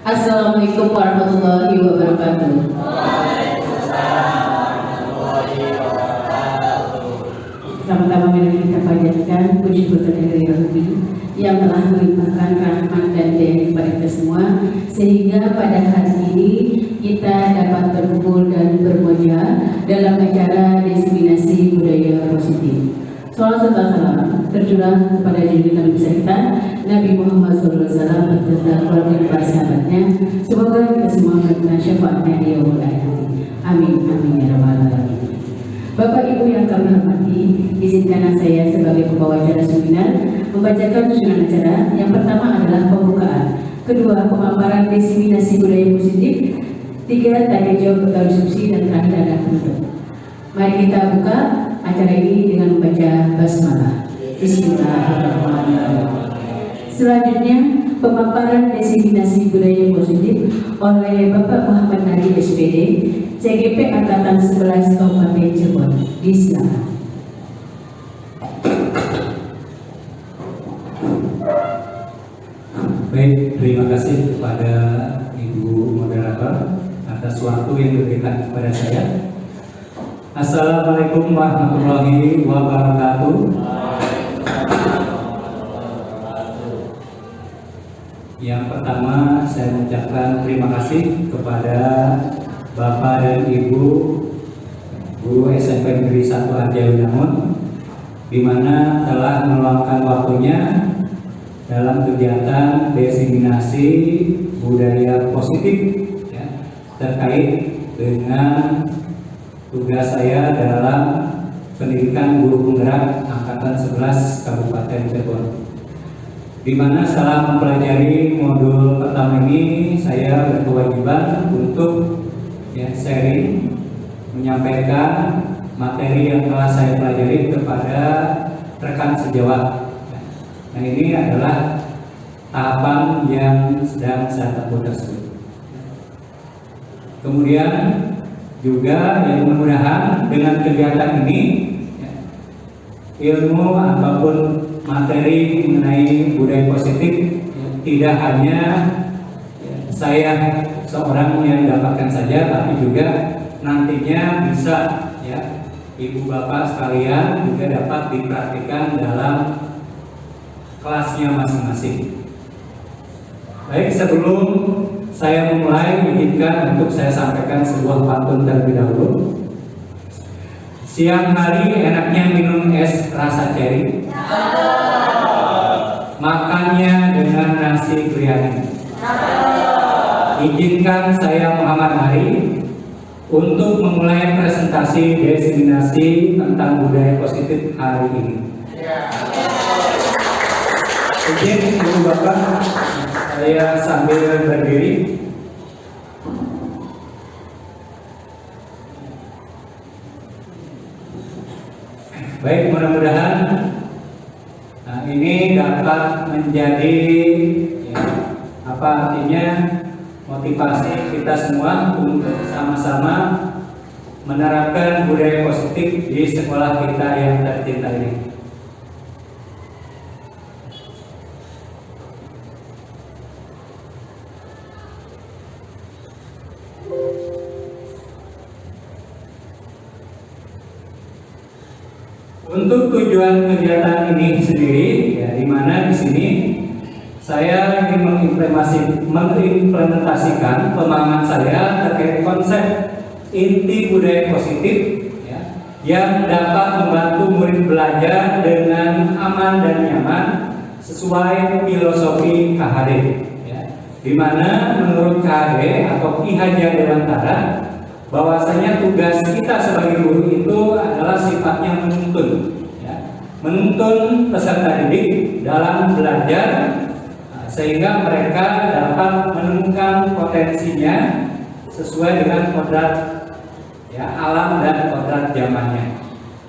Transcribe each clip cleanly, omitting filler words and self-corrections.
Assalamualaikum warahmatullahi wabarakatuh. Pertama-tama mari kita panjatkan puji pujian dari Rabbi yang telah melimpahkan rahmat dan daya kepada kita semua, sehingga pada hari ini kita dapat berkumpul dan bermuja dalam acara diseminasi budaya positif. Salam serta salam tercurah kepada junjungan besar kita Nabi Muhammad SAW beserta keluarga para sahabatnya. Semoga kita semua menerima syafaatnya di yaumul akhir. Amin amin ya rabbal alamin. Bapak Ibu yang kami hormati, izinkan saya sebagai pembawa acara seminar membacakan susunan acara. Yang pertama adalah pembukaan, kedua pemaparan diseminasi budaya positif, tiga tanya jawab atau diskusi, dan terakhir adalah penutup. Mari kita buka acara ini dengan membaca basmalah. Bismillahirrahmanirrahim. Selanjutnya pemaparan diseminasi budaya positif oleh Bapak Muhammad Nadi SPD, CGP Angkatan 11 Kabupaten Cirebon. Disilakan. Baik, terima kasih kepada Ibu Moderator atas waktu yang diberikan kepada saya. Assalamualaikum warahmatullahi wabarakatuh. Yang pertama, saya mengucapkan terima kasih kepada Bapak dan Ibu Guru SMP Negeri 1 Arjawinangun, di mana telah meluangkan waktunya dalam kegiatan diseminasi budaya positif ya, terkait dengan tugas saya dalam pendidikan guru penggerak Angkatan 11 Kabupaten Cirebon, di mana setelah mempelajari modul pertama ini saya berkewajiban untuk sharing, menyampaikan materi yang telah saya pelajari kepada rekan sejawat. Nah, ini adalah tahapan yang sedang saya tempuh tersebut. Kemudian juga yang mudah-mudahan dengan kegiatan ini ilmu ataupun materi mengenai budaya positif tidak hanya saya seorang yang dapatkan saja, tapi juga nantinya bisa ya ibu bapak sekalian juga dapat dipraktikkan dalam kelasnya masing-masing. Baik, sebelum saya memulai, izinkan untuk saya sampaikan sebuah pantun terlebih dahulu. Siang hari enaknya minum es rasa ceri, makannya dengan nasi biryani. Izinkan saya Muhammad Hari untuk memulai presentasi diseminasi tentang budaya positif hari ini. Izin Ibu Bapak, saya sambil berdiri. Baik, mudah-mudahan ini dapat menjadi artinya motivasi kita semua untuk sama-sama menerapkan budaya positif di sekolah kita yang tercinta ini. Untuk tujuan kegiatan ini sendiri, ya, di mana di sini saya ingin mengimplementasikan pemahaman saya terkait konsep inti budaya positif, ya, yang dapat membantu murid belajar dengan aman dan nyaman sesuai filosofi KHD, ya, di mana menurut KHD atau Ki Haji Dewantara, bahwasanya tugas kita sebagai guru itu adalah sifatnya menuntun, ya, menuntun peserta didik dalam belajar sehingga mereka dapat menemukan potensinya sesuai dengan kodrat ya, alam dan kodrat zamannya.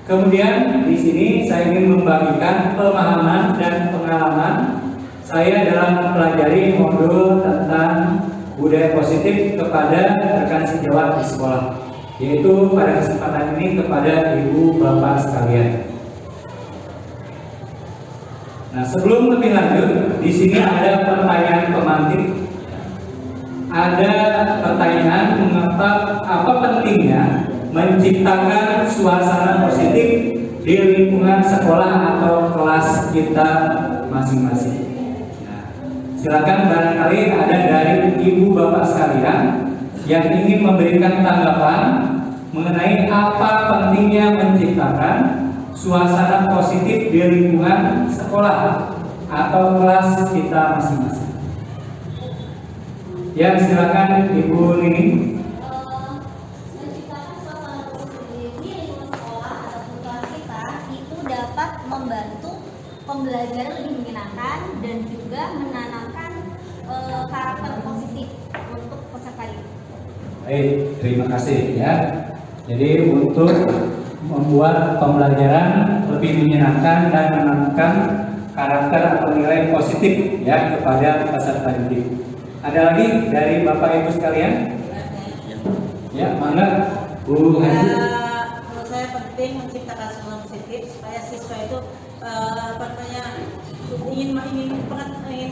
Kemudian di sini saya ingin membagikan pemahaman dan pengalaman saya dalam mempelajari modul tentang budaya positif kepada rekan sejawat di sekolah, yaitu pada kesempatan ini kepada ibu bapak sekalian. Nah, sebelum lebih lanjut, di sini ada pertanyaan pemantik ada pertanyaan mengapa apa pentingnya menciptakan suasana positif di lingkungan sekolah atau kelas kita masing-masing. Nah, silakan barangkali ada dari ibu bapak sekalian yang ingin memberikan tanggapan mengenai apa pentingnya menciptakan suasana positif di lingkungan sekolah atau kelas kita masing-masing. Ya, silakan Ibu Nini. Menciptakan suasana positif di lingkungan sekolah ataupun kelas kita itu dapat membantu pembelajaran lebih menyenangkan dan juga menanamkan karakter positif untuk peserta didik. Baik, terima kasih ya. Jadi untuk membuat pembelajaran lebih menyenangkan dan menanamkan karakter atau nilai positif ya kepada peserta didik. Ada lagi dari Bapak Ibu sekalian? Ya, mangga Bu Haji. Menurut saya penting menciptakan suasana positif supaya siswa itu ingin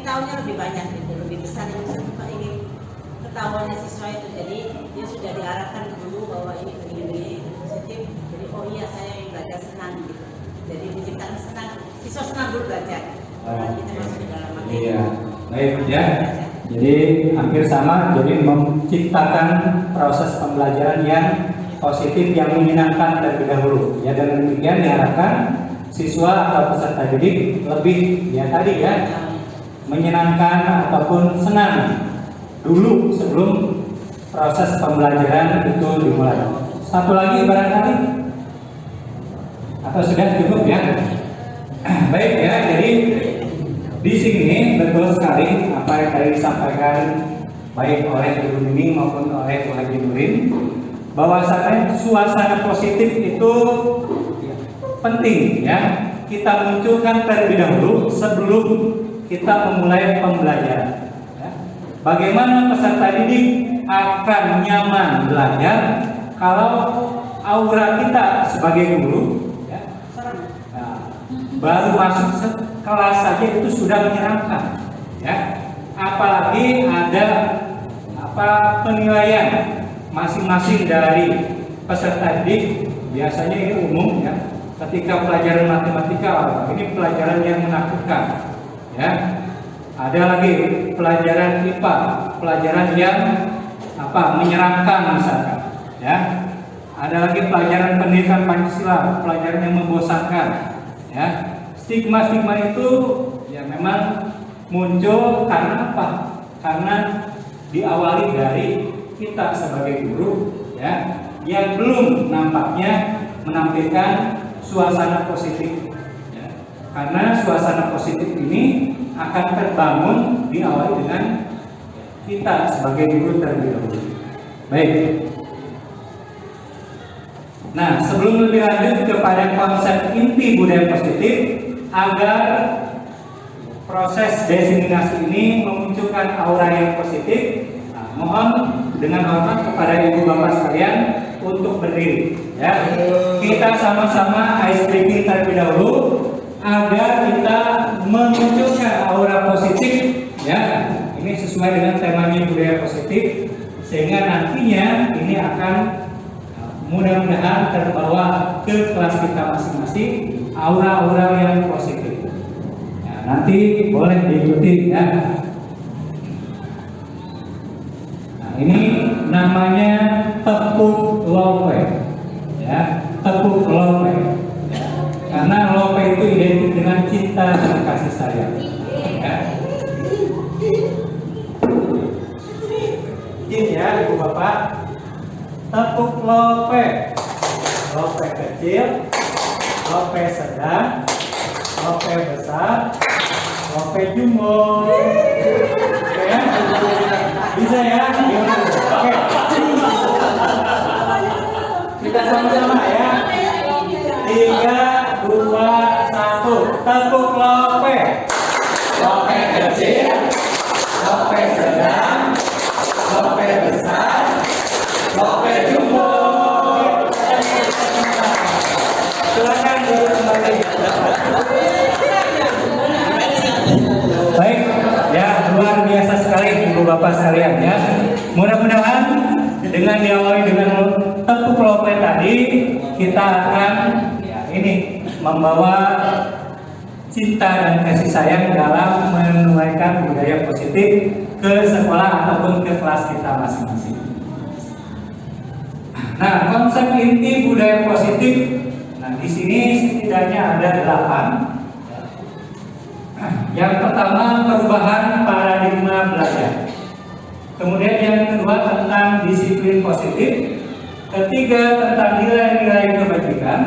tahunya lebih banyak gitu, lebih besar ingin ketahuannya siswa itu. Jadi dia sudah diarahkan dulu bahwa ini begini positif. Jadi oh iya saya yang belajar senang gitu. Jadi menciptakan senang, siswa senang dulu belajar. Kita masuk ke dalam materi. Iya, baik ya. Jadi hampir sama, jadi menciptakan proses pembelajaran yang positif yang menyenangkan terlebih dahulu. Ya, dengan demikian diharapkan siswa atau peserta didik lebih ya tadi ya menyenangkan ataupun senang dulu sebelum proses pembelajaran itu dimulai. Satu lagi barangkali atau sudah cukup ya. Baik ya, jadi di sini betul sekali apa yang tadi disampaikan baik oleh Ibu Nini maupun oleh Ibu Nurin, bahwasanya suasana positif itu penting ya kita munculkan terlebih dahulu sebelum kita memulai pembelajaran. Ya. Bagaimana peserta didik akan nyaman belajar kalau aura kita sebagai guru ya, baru masuk kelas saja itu sudah menyenangkan ya, apalagi ada penilaian masing-masing dari peserta didik. Biasanya ini umum ya, ketika pelajaran matematika ini pelajaran yang menakutkan ya, ada lagi pelajaran IPA pelajaran yang menyeramkan misalkan ya, ada lagi pelajaran pendidikan Pancasila pelajaran yang membosankan ya. Stigma-stigma itu ya memang muncul karena apa? Karena diawali dari kita sebagai guru ya yang belum nampaknya menampilkan suasana positif ya. Karena suasana positif ini akan terbangun diawali dengan kita sebagai guru terlebih dahulu. Baik. Nah, sebelum lebih lanjut kepada konsep inti budaya positif, agar proses diseminasi ini memunculkan aura yang positif, mohon dengan hormat kepada ibu bapak sekalian untuk berdiri ya. Kita sama-sama ice breaking terlebih dahulu agar kita memunculkan aura positif ya. Ini sesuai dengan temanya budaya positif, sehingga nantinya ini akan mudah-mudahan terbawa ke kelas kita masing-masing aura-aura yang positif. Ya, nanti boleh diikuti ya. Nah, ini namanya tepuk lope ya, tepuk lope ya. Karena lope itu identik dengan cinta dan kasih sayang ya. Izin ya ibu bapak, tepuk lope, lope kecil, lope sedang, lope besar, lope jumbo. Oke ya? Bisa ya? Oke. Kita sama-sama ya. 3, 2, 1. Tepuk lope. Lope kecil, lope sedang, lope besar, lope jumbo. Silakan kembali. Baik, ya luar biasa sekali ibu bapak sekalian ya. Mudah-mudahan dengan diawali dengan tepuk lope tadi, kita akan membawa cinta dan kasih sayang dalam menunaikan budaya positif ke sekolah ataupun ke kelas kita masing-masing. Nah, konsep inti budaya positif, nah di sini setidaknya ada 8. Yang pertama, perubahan paradigma belajar. Kemudian yang kedua tentang disiplin positif. Ketiga, tentang nilai-nilai kebajikan.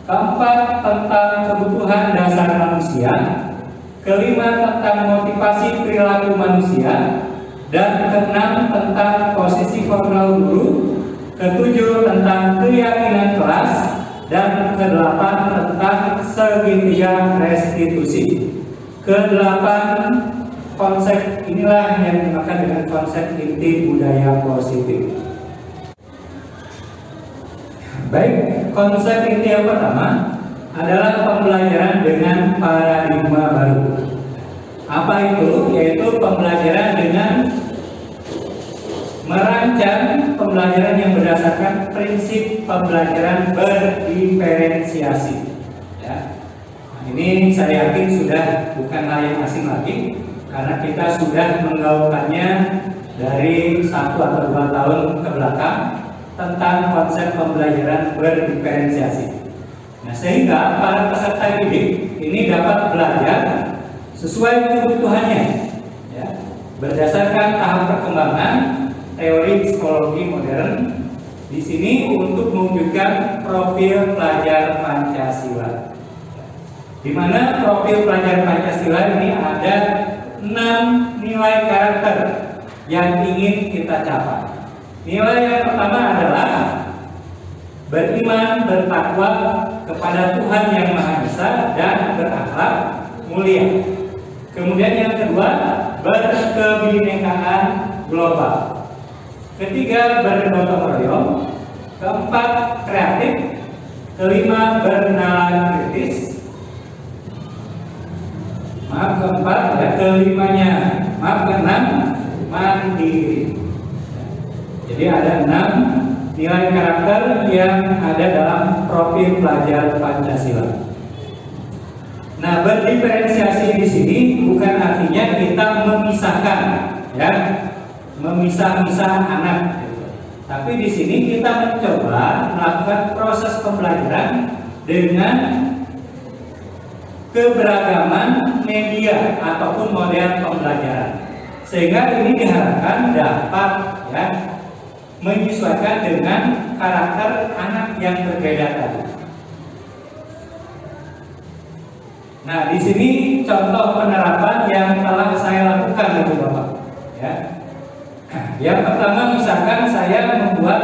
Keempat, tentang kebutuhan dasar manusia. Kelima, tentang motivasi perilaku manusia. Dan keenam, tentang posisi formal guru. Ketujuh, tentang keyakinan kelas. Dan kedelapan, tentang segitiga restitusi. Kedelapan konsep inilah yang dimakan dengan konsep inti budaya positif. Baik, konsep inti yang pertama adalah pembelajaran dengan paradigma baru. Apa itu? Yaitu pembelajaran dengan merancang pembelajaran yang berdasarkan prinsip pembelajaran berdiferensiasi. Ya. Nah, ini saya yakin sudah bukan hal yang asing lagi, karena kita sudah menggaulkannya dari 1 atau 2 tahun ke belakang tentang konsep pembelajaran berdiferensiasi. Nah, sehingga para peserta didik ini dapat belajar sesuai kebutuhannya, ya, berdasarkan tahap perkembangan teori psikologi modern. Di sini untuk mewujudkan profil pelajar Pancasila, di mana profil pelajar Pancasila ini ada 6 nilai karakter yang ingin kita capai. Nilai yang pertama adalah beriman, bertakwa kepada Tuhan Yang Maha Esa dan berakhlak mulia. Kemudian yang kedua, berkebinekaan global. Ketiga, bergotong royong. Keempat, kreatif. Kelima, bernalar kritis. Keenam, mandiri. Jadi ada 6 nilai karakter yang ada dalam profil pelajar Pancasila. Nah, berdiferensiasi di sini bukan artinya kita memisahkan, ya, memisah-misah anak. Tapi di sini kita mencoba melakukan proses pembelajaran dengan keberagaman media ataupun model pembelajaran, sehingga ini diharapkan dapat, ya, menyesuaikan dengan karakter anak yang berbeda tadi. Nah, di sini contoh penerapan yang telah saya lakukan, Ibu Bapak. Ya. Yang pertama, misalkan saya membuat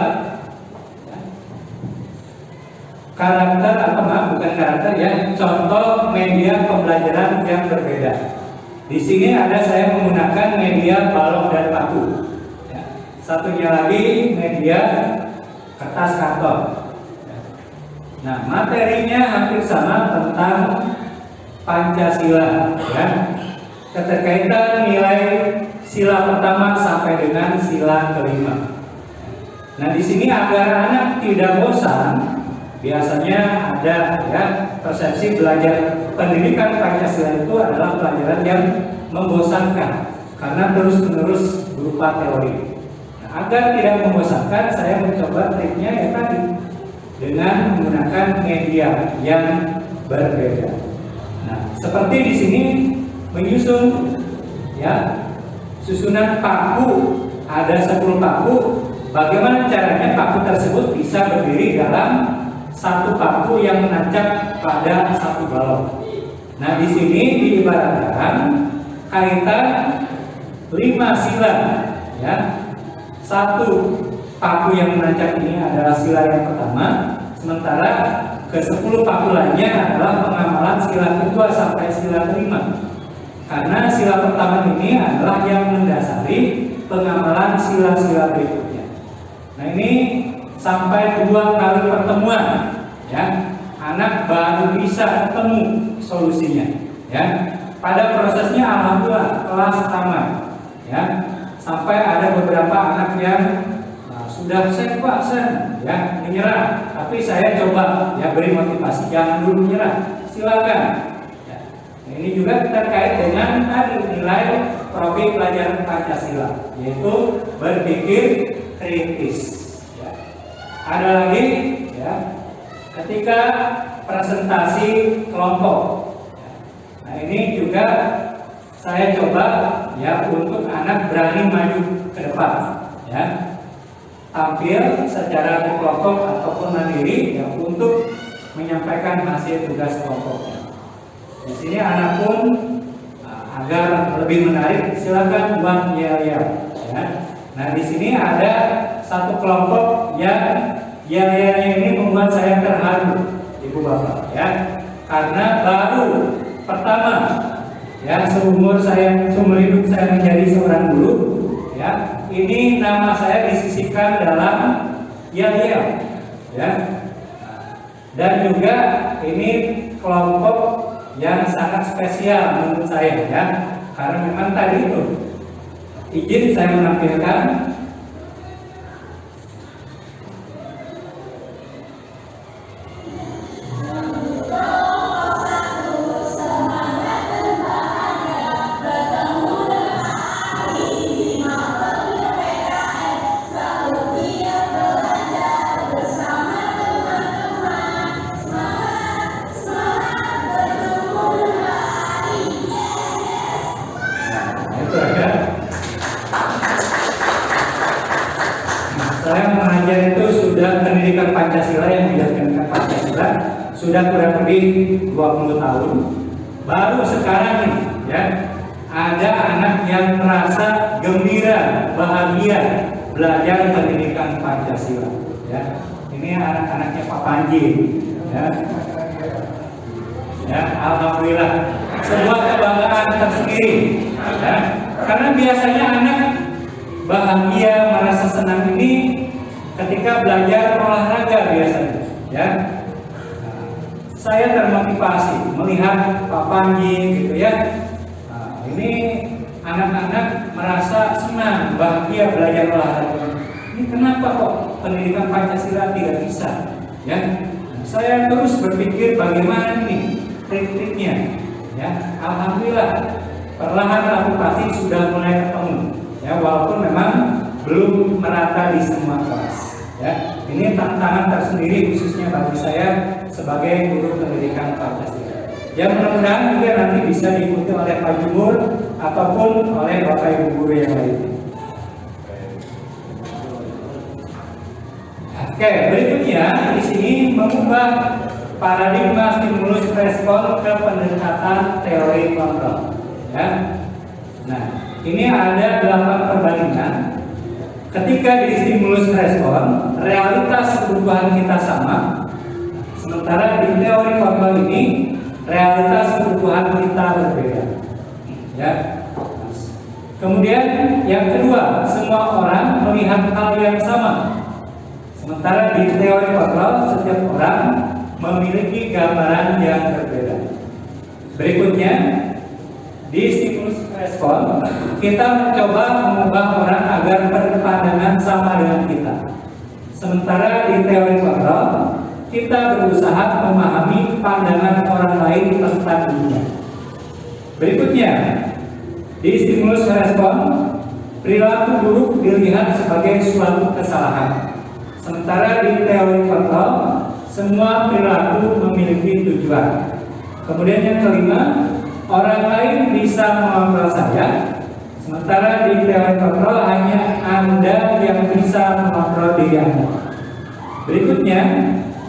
karakter atau bukan karakter, ya, contoh media pembelajaran yang berbeda. Di sini ada saya menggunakan media balok dan paku. Satunya lagi media kertas karton. Nah, materinya hampir sama tentang Pancasila, ya. Keterkaitan nilai sila pertama sampai dengan sila kelima. Nah, di sini agar anak tidak bosan, biasanya ada, ya, persepsi belajar pendidikan Pancasila itu adalah pelajaran yang membosankan karena terus-menerus berupa teori. Agar tidak membosankan, saya mencoba triknya ya tadi dengan menggunakan media yang berbeda. Nah, seperti di sini menyusun, ya, susunan paku, ada 10 paku. Bagaimana caranya paku tersebut bisa berdiri dalam satu paku yang menancap pada satu balok. Nah, di sini diibaratkan kaitan 5 sila, ya. Satu paku yang menancap ini adalah sila yang pertama, sementara ke-10 paku lainnya adalah pengamalan sila kedua sampai sila kelima. Karena sila pertama ini adalah yang mendasari pengamalan sila-sila berikutnya. Nah, ini sampai 2 kali pertemuan, ya, anak baru bisa ketemu solusinya, ya. Pada prosesnya alhamdulillah kelas tamat, ya. Sampai ada beberapa beberapa anak yang sudah sen Pak, sen, ya menyerah. Tapi saya coba ya beri motivasi, jangan dulu menyerah, silakan. Ya. Nah, ini juga terkait dengan nilai Prodi Pelajaran Pancasila, yaitu berpikir kritis. Ya. Ada lagi, ya, ketika presentasi kelompok. Nah ini juga saya coba ya untuk anak berani maju ke depan, ya, tampil secara kelompok ataupun mandiri ya untuk menyampaikan hasil tugas kelompoknya. Di sini anak pun agar lebih menarik silakan buat yel-yel, ya. Nah di sini ada satu kelompok yang yel-yelnya ini membuat saya terharu, Ibu Bapak, ya, karena baru pertama ya seumur hidup saya menjadi seorang guru, ya, ini nama saya disisipkan dalam yel-yel, ya, dan juga ini kelompok yang sangat spesial menurut saya, ya, karena memang tadi itu izin saya menampilkan pendidikan Pancasila yang menjalankan Pancasila sudah kurang lebih 20 tahun. Baru sekarang nih, ya, ada anak yang merasa gembira, bahagia belajar pendidikan Pancasila, ya. Ini anak-anaknya Pak Panji, ya. Ya, alhamdulillah, sebuah kebanggaan tersendiri, ya. Karena biasanya anak bahagia, merasa senang ini ketika belajar olahraga biasanya, ya. Saya termotivasi melihat Pak Panji gitu, ya. Nah, ini anak-anak merasa senang, bahagia belajar olahraga. Ini kenapa kok pendidikan Pancasila tidak bisa, ya? Nah, saya terus berpikir bagaimana nih trik-triknya, ya. Alhamdulillah perlahan aplikasi sudah mulai ketemu, ya, walaupun memang belum merata di semua kelas. Ya, ini tantangan tersendiri khususnya bagi saya sebagai guru pendidikan Pancasila. Ya, mudah-mudahan juga nanti bisa diikuti oleh Pak Jumur ataupun oleh Bapak Ibu guru yang lain. Oke, berikutnya di sini mengubah paradigma stimulus respon ke pendekatan teori kontrol. Ya. Nah, ini ada 8 perbandingan. Ketika di stimulus respon, realitas kebutuhan kita sama, sementara di teori kontrol ini realitas kebutuhan kita berbeda. Ya. Kemudian yang kedua, semua orang melihat hal yang sama, sementara di teori kontrol setiap orang memiliki gambaran yang berbeda. Berikutnya, di stimulus respon, kita mencoba mengubah orang agar berpandangan sama dengan kita. Sementara di teori kontrol, kita berusaha memahami pandangan orang lain tentang dunia. Berikutnya, di stimulus respon, perilaku buruk dilihat sebagai suatu kesalahan. Sementara di teori kontrol, semua perilaku memiliki tujuan. Kemudian yang kelima, orang lain bisa mengontrol saya, sementara di teori kontrol hanya Anda yang bisa mengontrol diri Anda. Berikutnya,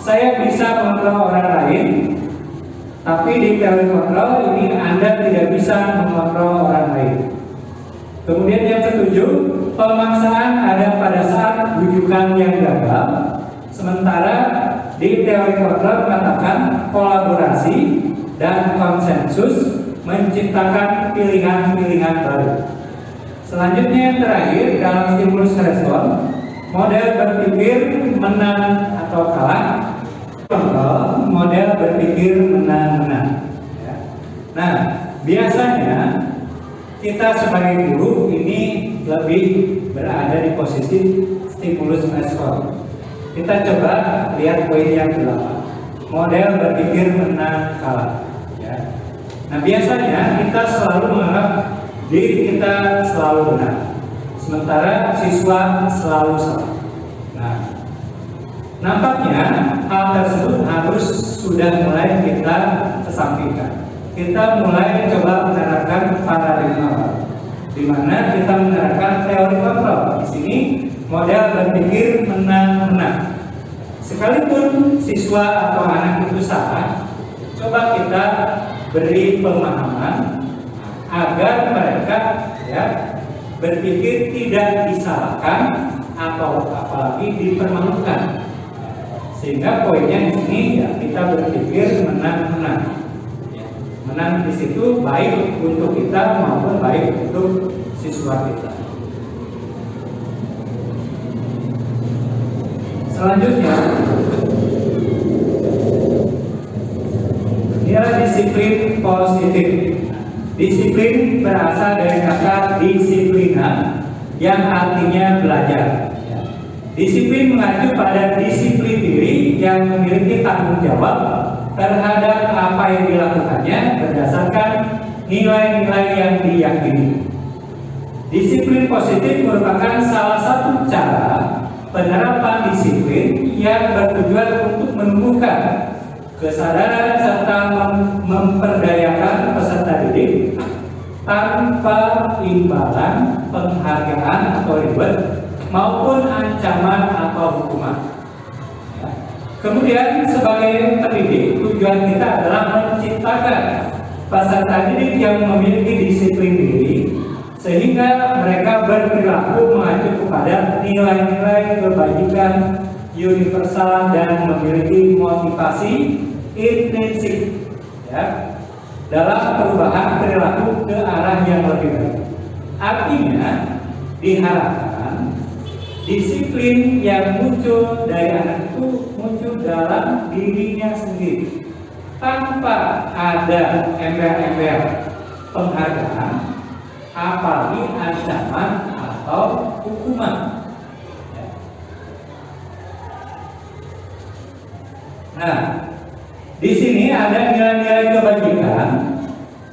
saya bisa mengontrol orang lain, tapi di teori kontrol ini Anda tidak bisa mengontrol orang lain. Kemudian yang ketujuh, pemaksaan ada pada saat bujukan yang gagal, sementara di teori kontrol mengatakan kolaborasi dan konsensus menciptakan pilihan-pilihan baru. Selanjutnya yang terakhir dalam stimulus respon, model berpikir menang atau kalah, kontrol model berpikir menang-menang. Nah, biasanya kita sebagai guru ini lebih berada di posisi stimulus respon. Kita coba lihat poin yang ke-8. Model berpikir menang kalah. Ya. Nah, biasanya kita selalu menganggap diri kita selalu benar, sementara siswa selalu salah. Nah, nampaknya hal tersebut harus sudah mulai kita kesampingkan. Kita mulai coba menerapkan paradigma baru, di mana kita menerapkan teori kontrol. Di sini model berpikir menang-menang. Sekalipun siswa atau anak itu salah, coba kita beri pemahaman agar mereka berpikir tidak disalahkan atau apalagi dipermalukan. Sehingga poinnya di sini kita berpikir menang-menang. Menang di situ baik untuk kita maupun baik untuk siswa kita. Selanjutnya, nilai disiplin positif. Disiplin berasal dari kata disiplina yang artinya belajar. Disiplin mengacu pada disiplin diri yang memiliki tanggung jawab terhadap apa yang dilakukannya berdasarkan nilai-nilai yang diyakini. Disiplin positif merupakan salah satu cara penerapan disiplin yang bertujuan untuk menumbuhkan kesadaran serta memperdayakan peserta didik tanpa imbalan, penghargaan atau reward maupun ancaman atau hukuman. Kemudian sebagai pendidik, tujuan kita adalah menciptakan peserta didik yang memiliki disiplin diri sehingga mereka berperilaku mengacu kepada nilai-nilai kebajikan universal dan memiliki motivasi intrinsik dalam perubahan perilaku ke arah yang lebih baik. Artinya diharapkan disiplin yang muncul dari anak itu muncul dalam dirinya sendiri tanpa ada embel-embel penghargaan, apalagi ancaman atau hukuman. Nah, di sini ada nilai-nilai kebajikan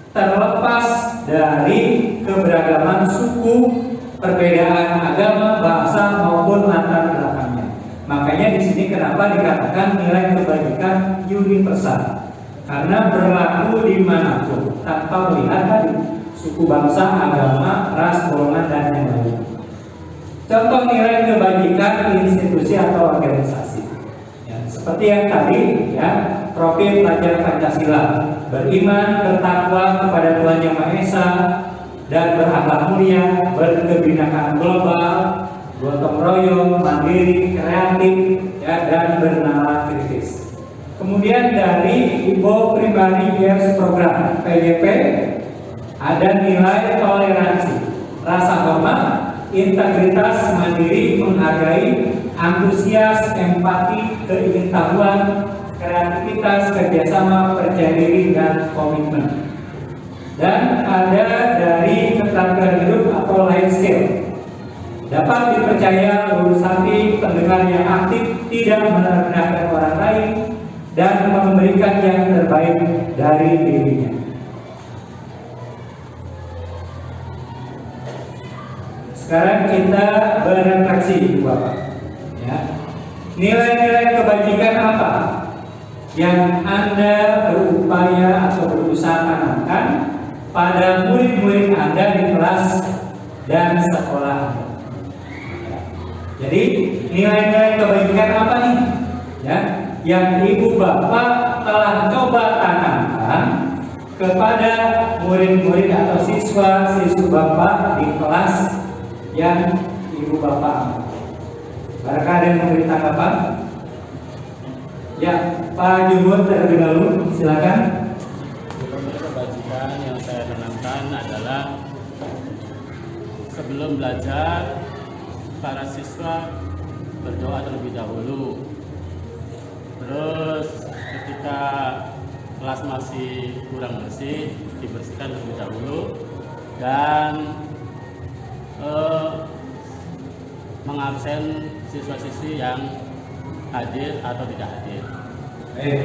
terlepas dari keberagaman suku, perbedaan agama, bahasa maupun latar belakangnya. Makanya di sini kenapa dikatakan nilai kebajikan universal? Karena berlaku dimanapun tanpa melihat tadi suku, bangsa, agama, ras, golongan dan yang lain. Contoh nilai kebajikan institusi atau organisasi. Seperti yang tadi profil pelajar Pancasila, beriman, bertakwa kepada Tuhan Yang Maha Esa, dan berakhlak mulia, berkebinekaan global, gotong royong, mandiri, kreatif, dan bernalar kritis. Kemudian dari Ibo Primary Years Program PYP ada nilai toleransi, rasa hormat, integritas, mandiri, menghargai, antusias, empati, keingintahuan, kreativitas, kerjasama, percaya diri, dan komitmen. Dan ada dari keterampilan hidup atau life skill, dapat dipercaya, lulus hati, pendengar yang aktif, tidak merendahkan orang lain, dan memberikan yang terbaik dari dirinya. Sekarang kita berefleksi, Bapak. Nilai-nilai kebajikan apa yang Anda berupaya atau berusaha tanamkan pada murid-murid Anda di kelas dan sekolah Anda? Jadi nilai-nilai kebajikan apa nih? Yang Ibu Bapak telah coba tanamkan kepada murid-murid atau siswa-siswa Bapak di kelas yang Ibu Bapak. Barangkali ada yang memberi tanggapan? Ya, Pak Jumur terlebih dahulu, silakan. Nilai kebajikan yang saya tanamkan adalah sebelum belajar, para siswa berdoa terlebih dahulu. Terus ketika kelas masih kurang bersih, dibersihkan terlebih dahulu. dan mengabsen siswa-siswi yang hadir atau tidak hadir. Baik,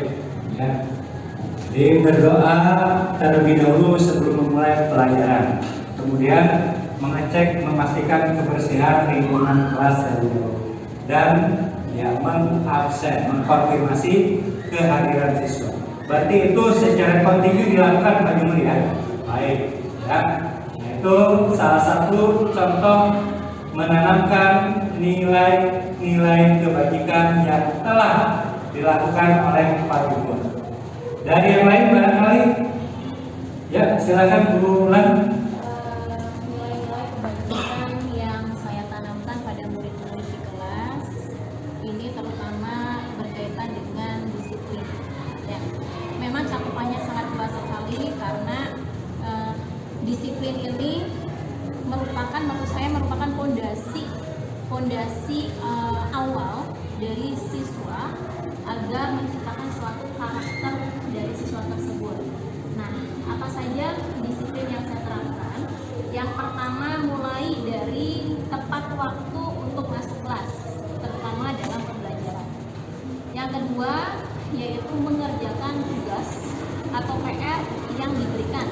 ya. Jadi berdoa terlebih dahulu sebelum memulai pelajaran. Kemudian mengecek, memastikan kebersihan lingkungan kelas dan ya mengabsen, mengkonfirmasi kehadiran siswa. Berarti itu secara kontinu dilakukan Pak Jumur ya. Baik, ya. Nah, itu salah satu contoh menanamkan nilai-nilai kebajikan yang telah dilakukan oleh Pak Jumur. Dari yang lain barangkali, ya silakan Bu Lan. Nilai-nilai kebajikan yang saya tanamkan pada murid-murid di kelas ini terutama berkaitan dengan disiplin. Ya, memang cakupannya sangat luas sekali karena disiplin ini menurut saya merupakan fondasi awal dari siswa agar menciptakan suatu karakter dari siswa tersebut. Nah, apa saja disiplin yang saya terapkan? Yang pertama mulai dari tepat waktu untuk masuk kelas, terutama dalam pembelajaran. Yang kedua yaitu mengerjakan tugas atau PR yang diberikan.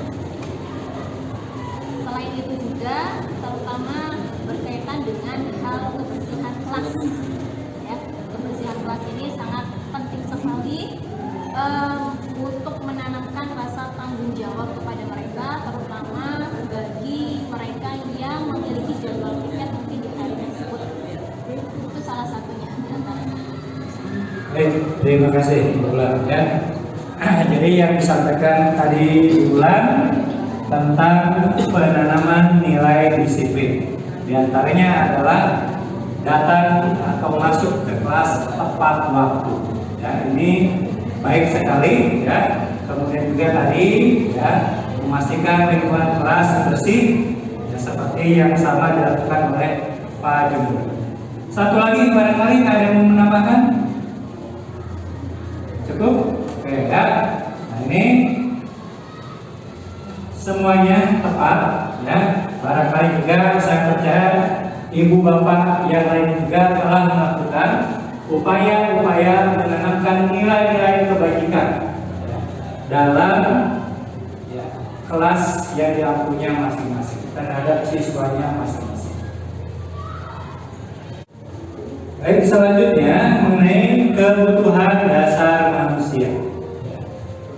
Selain itu juga terutama berkaitan dengan hal kebersihan kelas. Ya, kebersihan kelas ini sangat penting sekali untuk menanamkan rasa tanggung jawab kepada mereka, terutama bagi mereka yang memiliki jadwal tiket mungkin di hari tersebut. Itu salah satunya di antaranya. Baik, terima kasih Bu Lan ya. Jadi yang disampaikan tadi Bu Lan tentang penanaman nilai disiplin. Di antaranya adalah datang atau masuk ke kelas tepat waktu. Ya, ini baik sekali ya. Kemudian juga tadi ya memastikan lingkungan kelas bersih ya, seperti yang sama dilakukan oleh Pak Jumur. Satu lagi barangkali ada yang mau menambahkan? Cukup? Oke ya. Nah ini semuanya tepat ya. Barangkali juga saya percaya ibu bapak yang lain juga telah melakukan upaya-upaya menanamkan nilai-nilai kebajikan dalam ya, kelas yang diampunya masing-masing terhadap siswanya masing-masing. Baik, selanjutnya mengenai kebutuhan dasar manusia.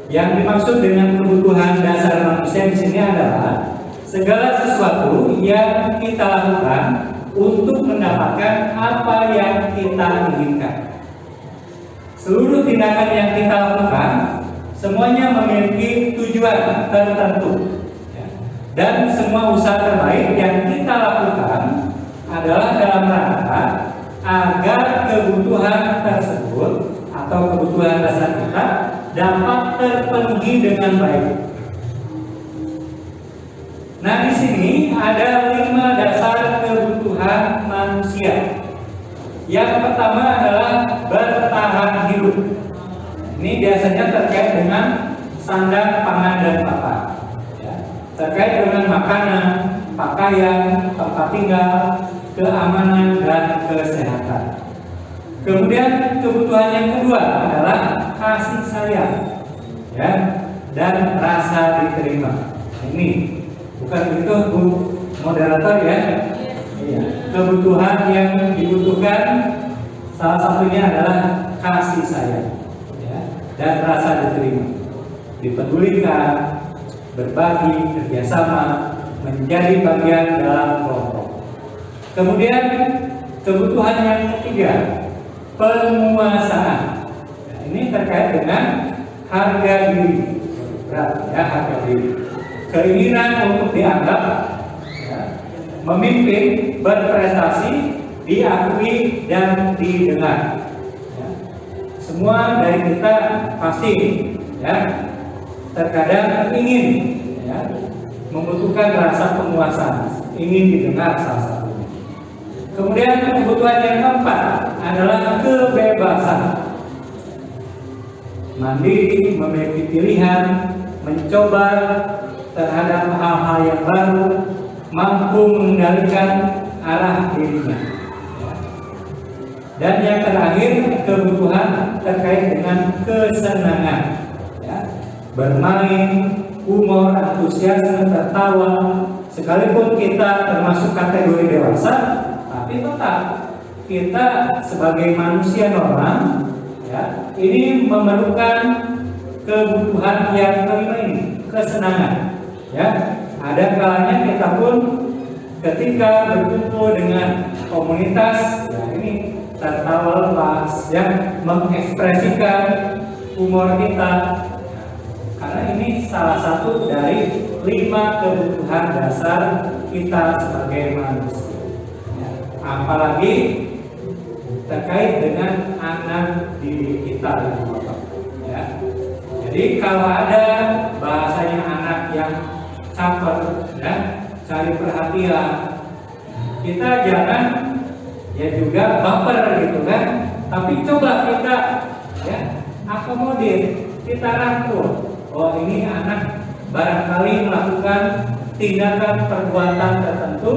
Yang dimaksud dengan kebutuhan dasar manusia di sini adalah segala sesuatu yang kita lakukan untuk mendapatkan apa yang kita inginkan. Seluruh tindakan yang kita lakukan semuanya memiliki tujuan tertentu, dan semua usaha terbaik yang kita lakukan adalah dalam rangka agar kebutuhan tersebut atau kebutuhan dasar kita dapat terpenuhi dengan baik. Nah, di sini ada 5 dasar kebutuhan manusia. Yang pertama adalah bertahan hidup. Ini biasanya terkait dengan sandang, pangan, dan papan. Ya. Terkait dengan makanan, pakaian, tempat tinggal, keamanan, dan kesehatan. Kemudian kebutuhan yang kedua adalah kasih sayang, ya, dan rasa diterima. Ini bukan begitu Bu moderator ya? Iya. Kebutuhan yang dibutuhkan salah satunya adalah kasih sayang, ya, dan rasa diterima, dipedulikan, berbagi, kerjasama, menjadi bagian dalam kelompok. Kemudian kebutuhan yang ketiga, penguasaan. Nah, ini terkait dengan harga diri, berat ya, harga diri. Keinginan untuk dianggap ya, memimpin, berprestasi, diakui dan didengar. Ya. Semua dari kita pasti ya terkadang ingin ya, membutuhkan rasa penguasaan, ingin didengar salah satunya. Kemudian kebutuhan yang keempat adalah kebebasan. Mandiri, memiliki pilihan, mencoba terhadap hal-hal yang baru, mampu mengendalikan arah dirinya. Dan yang terakhir, kebutuhan terkait dengan kesenangan, ya. Bermain, humor, antusiasme, tertawa. Sekalipun kita termasuk kategori dewasa, tapi tetap kita sebagai manusia normal, ya, ini memerlukan kebutuhan yang kelima ini, kesenangan. Ya, ada kalanya kita pun ketika berkumpul dengan komunitas, ya ini tertawa lepas, ya, mengekspresikan humor kita, karena ini salah satu dari 5 kebutuhan dasar kita sebagai manusia. Ya, apalagi terkait dengan anak didik kita, ya. Jadi kalau ada bahasanya anak yang caper, ya, cari perhatian, kita jangan ya juga baper gitu kan, tapi coba kita ya akomodir, kita rangkul. Oh, ini anak barangkali melakukan tindakan perbuatan tertentu,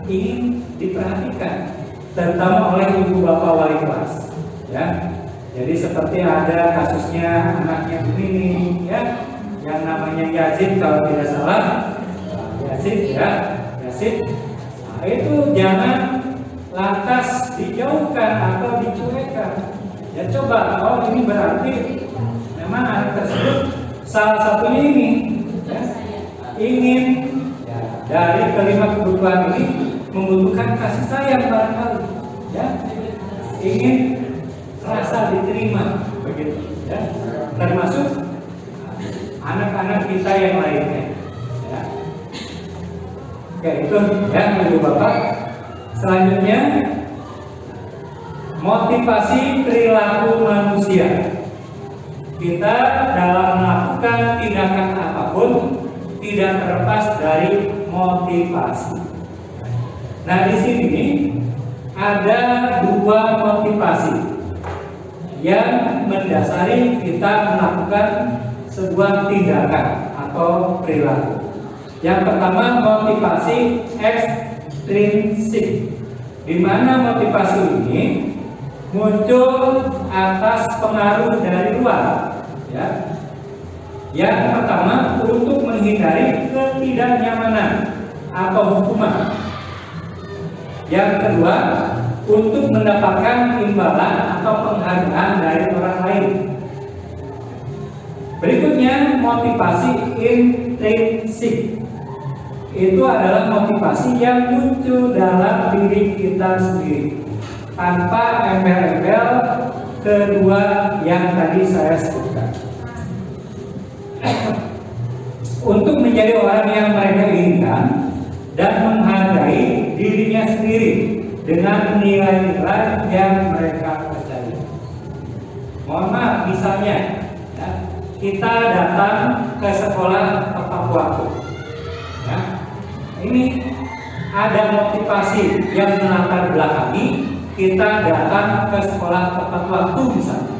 ingin diperhatikan, terutama oleh ibu bapak wali kelas, ya. Jadi seperti ada kasusnya anaknya ini, ya, yang namanya Yazid kalau tidak salah, Yazid, ya, Yazid. Nah, itu jangan lantas dijauhkan atau dicuekkan. Ya coba, oh ini berarti memang anak tersebut salah satunya ini, ya, ingin ya, dari kelima kebutuhan ini membutuhkan kasih sayang barangkali, ya, ingin rasa diterima, begitu, ya, termasuk anak-anak kita yang lainnya, ya. Oke, itu ya ibu bapak. Selanjutnya, motivasi perilaku manusia. Kita dalam melakukan tindakan apapun tidak terlepas dari motivasi. Nah, di sini ada 2 motivasi yang mendasari kita melakukan sebuah tindakan atau perilaku. Yang pertama, motivasi ekstrinsik, di mana motivasi ini muncul atas pengaruh dari luar, ya. Yang pertama, untuk menghindari ketidaknyamanan atau hukuman. Yang kedua, untuk mendapatkan imbalan atau penghargaan dari orang lain. Berikutnya, motivasi intrinsik. Itu adalah motivasi yang muncul dalam diri kita sendiri, tanpa embel-embel kedua yang tadi saya sebutkan. Untuk menjadi orang yang mereka inginkan dan menghargai dirinya sendiri dengan nilai-nilai yang mereka percaya. Mohon maaf, misalnya ya, kita datang ke sekolah tepat waktu, ya. Ini ada motivasi yang melatar belakangi kita datang ke sekolah tepat waktu misalnya.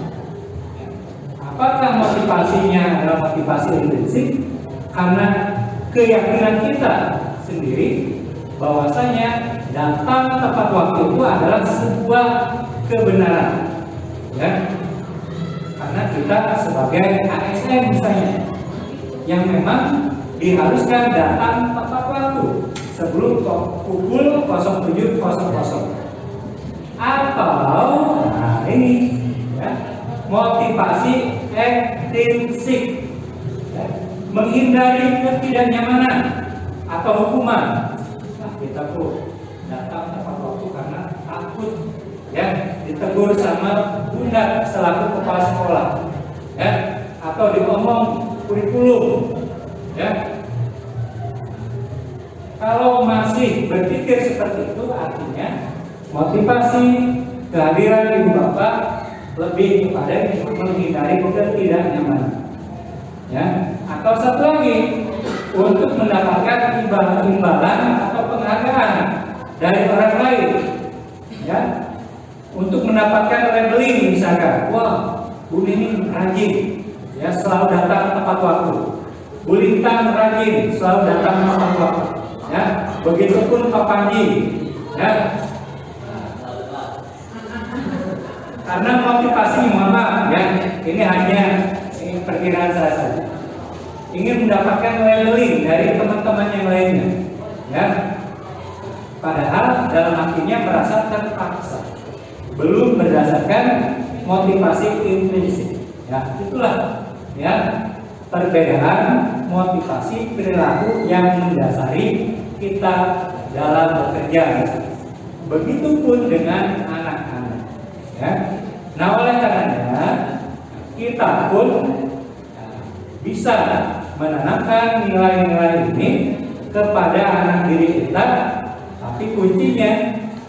Apakah motivasinya adalah motivasi intrinsik? Karena keyakinan kita sendiri bahwasanya datang tepat waktu itu adalah sebuah kebenaran, ya. Karena kita sebagai ASN misalnya, yang memang diharuskan datang tepat waktu sebelum pukul 07.00. Atau, nah ini, ya, motivasi ekstrinsik, ya, menghindari ketidaknyamanan atau hukuman. Nah, kita tuh datang tepat waktu karena takut, ya, ditegur sama bunda selaku kepala sekolah, ya, atau diomong kurikulum, ya. Kalau masih berpikir seperti itu, artinya motivasi kehadiran ibu bapak lebih kepada menghindari ketidaknyamanan, ya. Atau satu lagi, untuk mendapatkan imbalan atau penghargaan dari orang lain, ya. Untuk mendapatkan labeling misalkan, wah, Bu ini rajin, ya, selalu datang tepat waktu. Bu Lintang rajin selalu datang tepat waktu. Ya, begitupun Pak Panji. Ya. Karena motivasi, mohon maaf ya, ini hanya perkiraan saya saja. Ingin mendapatkan labeling dari teman-teman yang lainnya. Ya. Padahal dalam hatinya merasa terpaksa, belum berdasarkan motivasi intrinsik. Ya, itulah ya perbedaan motivasi perilaku yang mendasari kita dalam bekerja. Begitupun dengan anak-anak. Ya. Nah, oleh karenanya kita pun bisa menanamkan nilai-nilai ini kepada anak diri kita. Tapi kuncinya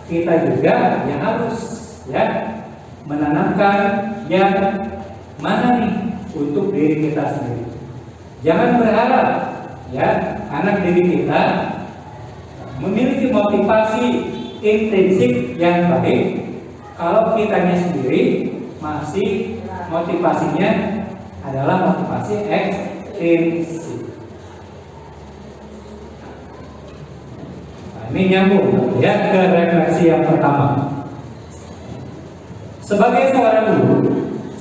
kita juga yang harus ya menanamkan yang mana nih untuk diri kita sendiri. Jangan berharap ya anak diri kita memiliki motivasi intrinsik yang baik kalau kitanya sendiri masih motivasinya adalah motivasi ekstrinsik. Ini nyambung ya ke refleksi yang pertama. Sebagai seorang guru,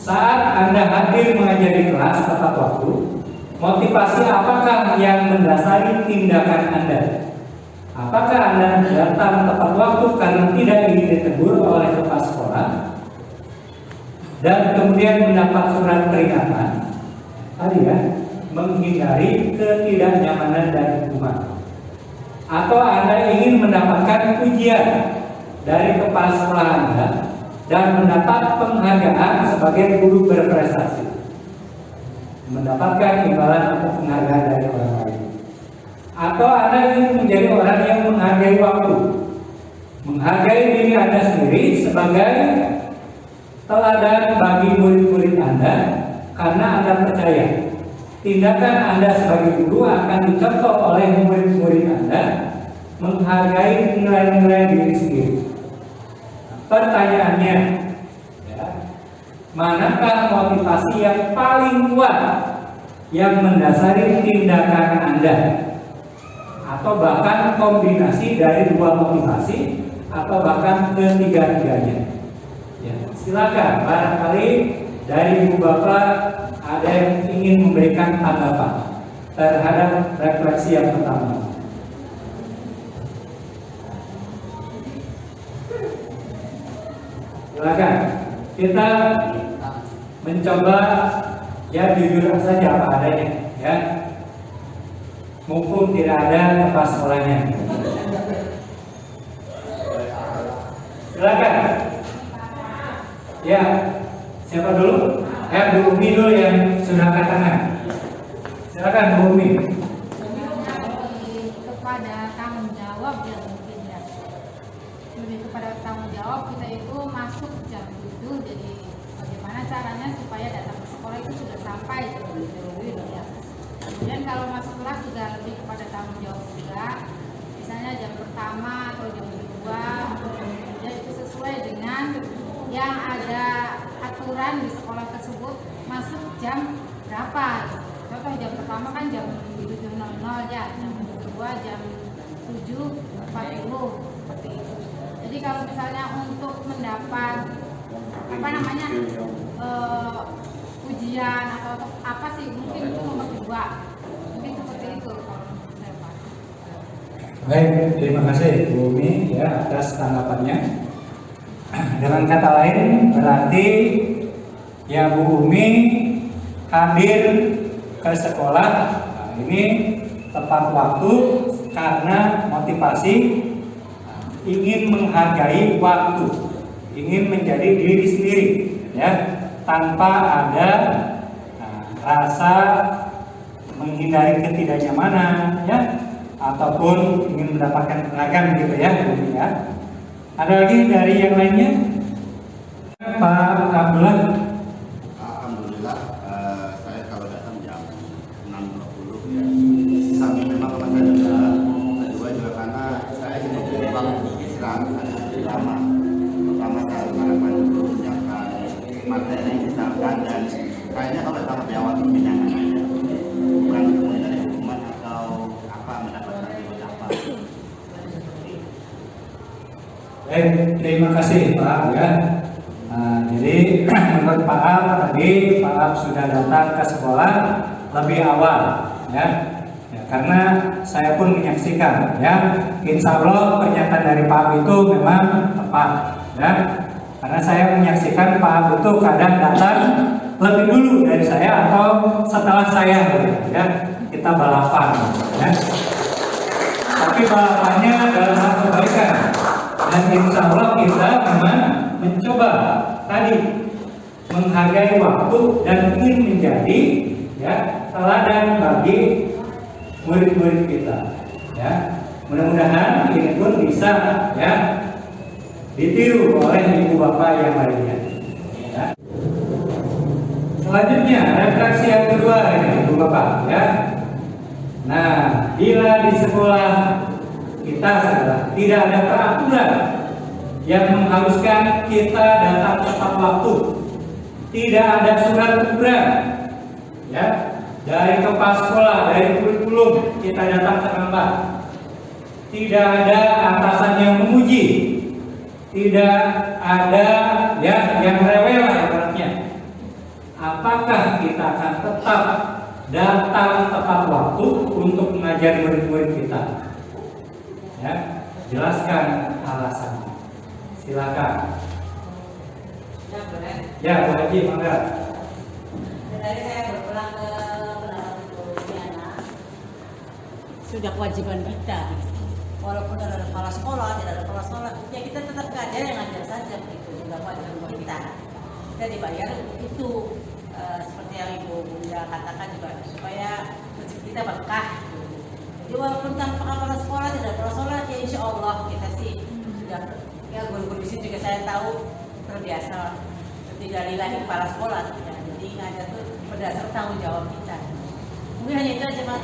saat Anda hadir mengajar kelas tepat waktu, motivasi apakah yang mendasari tindakan Anda? Apakah Anda datang tepat waktu karena tidak ingin ditegur oleh kepala sekolah dan kemudian mendapat surat peringatan? Tadi ya, menghindari ketidaknyamanan dan hukuman. Atau Anda ingin mendapatkan pujian dari kepala sekolah Anda dan mendapat penghargaan sebagai guru berprestasi, mendapatkan imbalan atau penghargaan dari orang lain. Atau Anda ingin menjadi orang yang menghargai waktu, menghargai diri Anda sendiri sebagai teladan bagi murid-murid Anda karena Anda percaya tindakan Anda sebagai guru akan dicontoh oleh murid-murid Anda menghargai nilai-nilai diri sendiri. Pertanyaannya, ya, manakah motivasi yang paling kuat yang mendasari tindakan Anda? Atau bahkan kombinasi dari dua motivasi atau bahkan ketiga-tiganya? Ya, silakan, barangkali dari Ibu Bapak ada yang ingin memberikan tanggapan terhadap refleksi yang pertama. Silakan, kita mencoba ya jujur saja apa adanya ya. Mumpung tidak ada kepala sekolahnya. Silakan. Ya, siapa dulu? Bu Umi dulu yang sudah angkat tangan. Silakan Bu Umi. Kepada tanggung jawab ya mungkin ya. Lebih kepada tanggung jawab kita itu masuk jam 7, jadi bagaimana caranya supaya datang ke sekolah itu sudah sampai terlebih dahulu ya. Kemudian kalau masuk kelas juga lebih kepada tanggung jawab juga. Misalnya jam pertama atau jam kedua, ya itu sesuai dengan yang ada aturan di sekolah tersebut masuk jam berapa. Contoh jam pertama kan jam 7.00 ya, jam kedua jam 7.40 seperti itu. Jadi kalau misalnya untuk mendapat ujian atau apa sih mungkin itu nomor 2, mungkin seperti itu kalau saya Pak. Baik, terima kasih Bu Umi ya atas tanggapannya. Dengan kata lain berarti ya Bu Umi hadir ke sekolah ini tepat waktu karena motivasi ingin menghargai waktu, ingin menjadi diri sendiri ya, tanpa ada rasa menghindari ketidaknyamanan ya, ataupun ingin mendapatkan penghargaan gitu ya Bu Umi ya. Ada lagi dari yang lainnya? Pak Abdullah. Alhamdulillah, saya kalau datang jam 6.20 ya. Samping memang saya kedua juga karena saya ingin memberi waktu istirahat pertama saya sarapan dulu, menyiapkan materi misalkan, dan kayaknya kalau datang lebih awal itu menyenangkan aja, bukan kemudian Terima kasih Pak ya. Jadi menurut Pak Ab tadi Pak Ab sudah datang ke sekolah lebih awal ya. Karena saya pun menyaksikan ya, insya Allah pernyataan dari Pak Ab itu memang tepat ya. Karena saya menyaksikan Pak Ab itu kadang datang lebih dulu dari saya atau setelah saya ya. Kita balapan ya. Tapi balapannya dalam hal kebaikan. Dan insya Allah kita memang mencoba tadi menghargai waktu dan ingin menjadi ya teladan bagi murid-murid kita ya. Mudah-mudahan ini pun bisa ya ditiru oleh ibu bapak yang lainnya ya. Selanjutnya refleksi yang kedua ini ibu bapak ya. Nah, bila di sekolah kita tidak ada peraturan yang mengharuskan kita datang tepat waktu, tidak ada surat teguran ya dari kepala sekolah, dari kurikulum kita datang terlambat, tidak ada atasan yang memuji, tidak ada ya yang rewel ibaratnya, apakah kita akan tetap datang tepat waktu untuk mengajar murid-murid kita? Ya, jelaskan alasannya. Silakan. Ya boleh. Ya, Bu Haji, mangga. Dari saya berpulang ke pendapat Ibu Diana, sudah kewajiban kita. Walaupun ada kepala sekolah, tidak ada kepala sekolah, ya kita tetap ngajar yang ngajar saja. Itu juga kewajiban kita. Kita dibayar itu seperti yang Ibu Bunda katakan juga supaya kita berkah. Jadi walaupun tanpa kepala sekolah, tidak ada kepala sekolah, ya insya Allah kita sih sudah ya guru-guru di sini juga saya tahu terbiasa tidak lillahi kepala sekolah ya. Jadi ngajar itu berdasar tanggung jawab kita. Mungkin hanya itu aja Pak.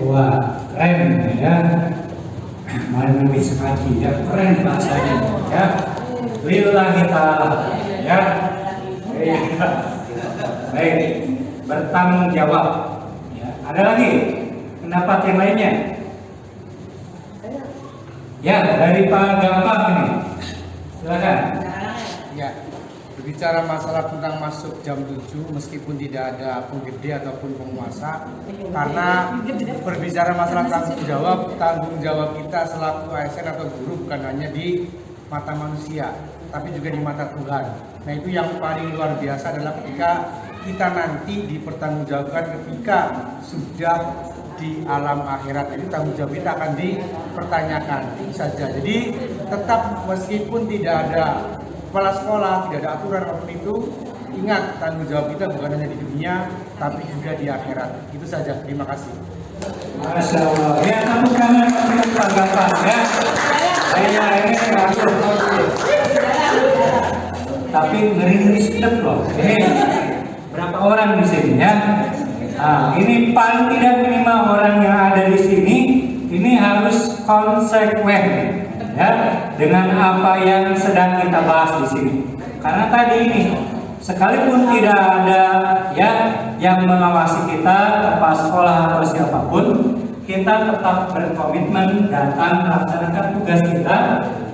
Wah, keren ya. Mari lebih sekali ya, keren bahasanya ya. Lillahi ta'ala ya. Baik, bertanggung jawab ya. Ada lagi pendapat yang lainnya? Ya, dari Pak Gampang ini. Silakan. Ya, berbicara masalah tentang masuk jam 7 meskipun tidak ada penggede ataupun penguasa, karena berbicara masalah tanggung jawab kita selaku ASN atau guru bukan hanya di mata manusia, tapi juga di mata Tuhan. Nah, itu yang paling luar biasa adalah ketika kita nanti dipertanggungjawabkan ketika sudah di alam akhirat. Jadi tanggung jawab kita akan dipertanyakan, itu saja. Jadi tetap meskipun tidak ada kepala sekolah, tidak ada aturan apapun itu, ingat tanggung jawab kita bukan hanya di dunia, tapi juga di akhirat. Itu saja. Terima kasih. Masya Allah. Ya, tepuk tangan untuk Pak Gampang ya. Saya ini langsung tapi ngeri-ngeri sedep loh. Ini berapa orang di sini ya? Nah, ini paling tidak 5 orang yang ada di sini ini harus konsekuen ya dengan apa yang sedang kita bahas di sini. Karena tadi ini sekalipun tidak ada ya yang mengawasi kita, kepala sekolah atau siapapun, kita tetap berkomitmen datang melaksanakan tugas kita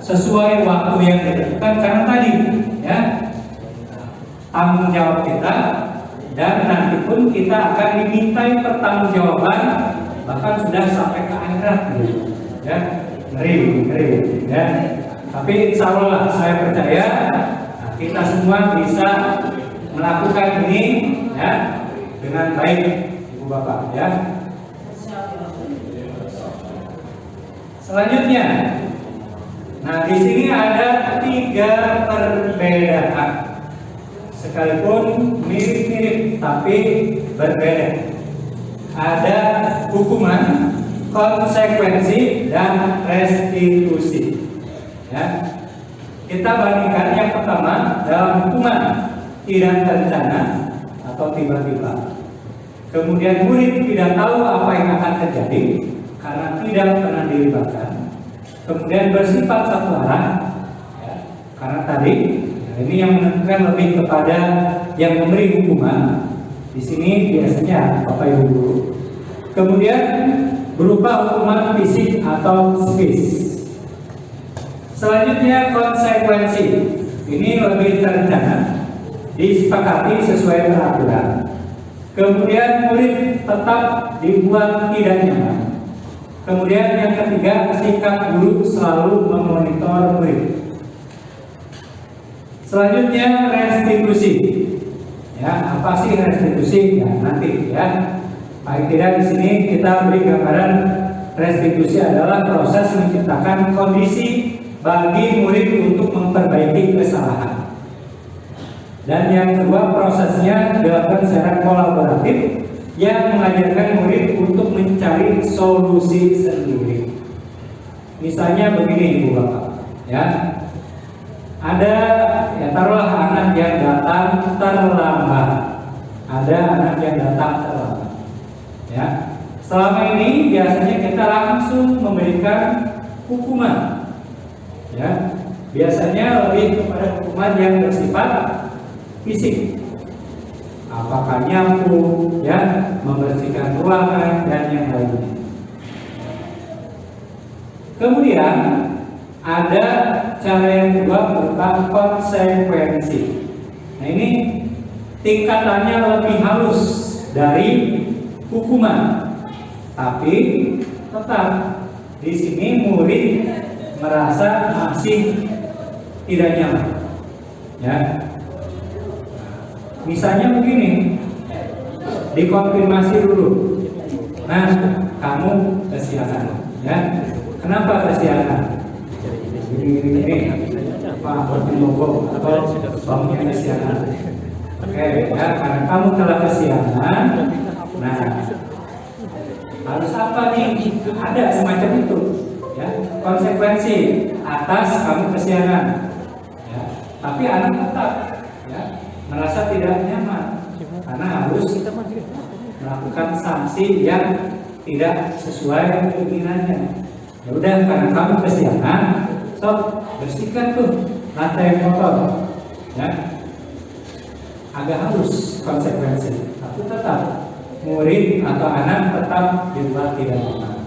sesuai waktu yang ditentukan. Karena tadi ya tanggung jawab kita. Dan nanti pun kita akan dimintai pertanggungjawaban bahkan sudah sampai ke akhirat ya, ngeri ya. Tapi insya Allah saya percaya kita semua bisa melakukan ini ya dengan baik Ibu Bapak ya. Selanjutnya, nah di sini ada 3 perbedaan. Sekalipun mirip-mirip tapi berbeda. Ada hukuman, konsekuensi, dan restitusi. Ya. Kita bandingkan yang pertama dalam hukuman tidak terencana atau tiba-tiba. Kemudian murid tidak tahu apa yang akan terjadi karena tidak pernah dilibatkan. Kemudian bersifat satu arah, ya, karena tadi ini yang menentukan lebih kepada yang memberi hukuman. Di sini biasanya Bapak Ibu guru. Kemudian berupa hukuman fisik atau psikis. Selanjutnya konsekuensi. Ini lebih terencana, disepakati sesuai peraturan. Kemudian murid tetap dibuat tidak nyaman. Kemudian yang ketiga, sikap guru selalu memonitor murid. Selanjutnya restitusi. Ya, apa sih restitusi? Ya, nanti ya. Paling tidak di sini kita beri gambaran restitusi adalah proses menciptakan kondisi bagi murid untuk memperbaiki kesalahan. Dan yang kedua, prosesnya dilakukan secara kolaboratif yang mengajarkan murid untuk mencari solusi sendiri. Misalnya begini Ibu Bapak, ya. Ada ya taruhlah anak yang datang terlambat. Ada anak yang datang terlambat. Ya. Selama ini biasanya kita langsung memberikan hukuman. Ya, biasanya lebih kepada hukuman yang bersifat fisik, apakah nyapu, ya, membersihkan ruangan dan yang lainnya. Kemudian ada cara yang kedua berupa konsekuensi. Nah ini tingkatannya lebih halus dari hukuman, tapi tetap di sini murid merasa masih tidak nyaman, ya. Misalnya begini, dikonfirmasi dulu. Nah, kamu kesiangan, ya. Kenapa kesiangan? Ini Pak logo atau bangunnya kesiangan. Oke, ya, karena kamu telah kesiangan. Nah, harus apa nih? Ada semacam itu. Ya, konsekuensi atas kamu kesiangan, ya. Tapi anak tetap ya, merasa tidak nyaman karena harus melakukan sanksi yang tidak sesuai keinginannya. Ya udah, karena kamu kesiangan, sok bersihkan tuh lantai kotor, ya. Agak halus konsekuensi, tapi tetap murid atau anak tetap dibuat tidak nyaman.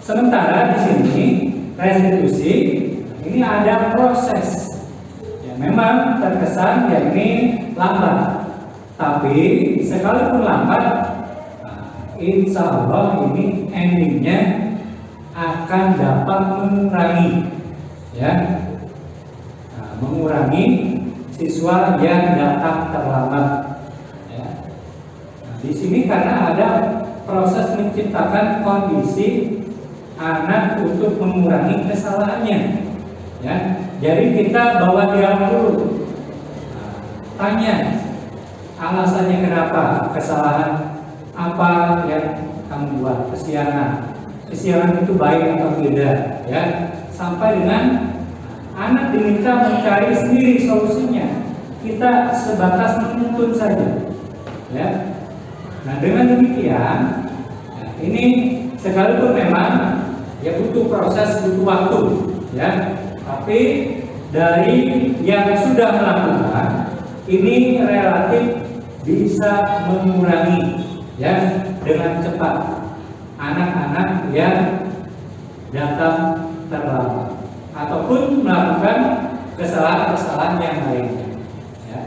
Sementara di sini restitusi ini ada proses. Ya, memang terkesan ya ini lambat, tapi sekalipun lambat, insya Allah ini endingnya akan dapat mengurangi, ya, mengurangi siswa yang datang terlambat. Ya. Nah, di sini karena ada proses menciptakan kondisi anak untuk mengurangi kesalahannya, ya. Jadi kita bawa dia dulu, tanya alasannya kenapa, kesalahan apa yang kamu buat, kesiangan itu baik atau tidak, ya. Sampai dengan anak diminta mencari sendiri solusinya, kita sebatas menuntun saja, ya. Nah dengan demikian, ya, ini sekalipun memang ya butuh proses, butuh waktu, ya. Tapi dari yang sudah melakukan ini relatif bisa mengurangi, ya, dengan cepat anak-anak yang datang terlambat ataupun melakukan kesalahan-kesalahan yang lainnya, ya.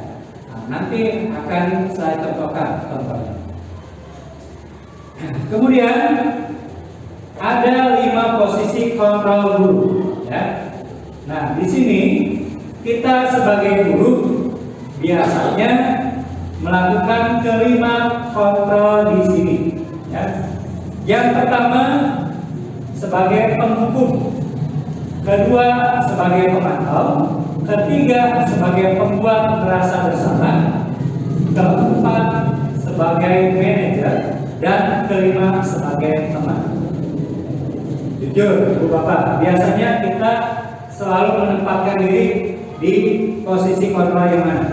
Nah, nanti akan saya contohkan contohnya. Kemudian ada 5 posisi kontrol guru, ya. Nah, di sini kita sebagai guru biasanya melakukan kelima kontrol di sini, ya. Yang pertama sebagai penghukum, kedua sebagai pemantau, ketiga sebagai pembuat merasa bersalah, keempat sebagai manajer, dan kelima sebagai teman. Jujur, Bu Bapak, biasanya kita selalu menempatkan diri di posisi kontrol yang mana?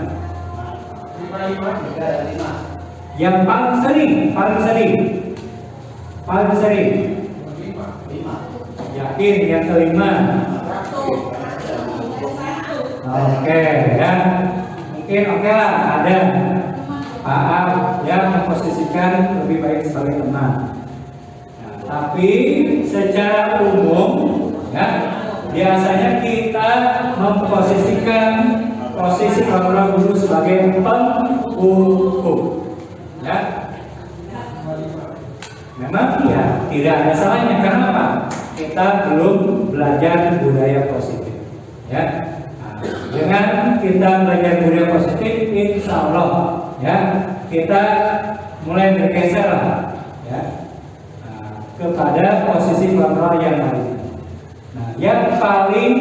Yang paling sering. Yakin yang kelima? Oke, ya. Mungkin oke lah, ada Pak A yang memposisikan lebih baik sebagai teman. Nah, tapi secara umum, ya, biasanya kita memposisikan posisi kontrol guru sebagai penghukum. Ya, memang ya tidak ada salahnya. Karena apa? Kita belum belajar budaya positif. Ya, nah, dengan kita belajar budaya positif, insya Allah ya kita mulai bergeser ya kepada posisi kontrol yang lain. Nah, yang paling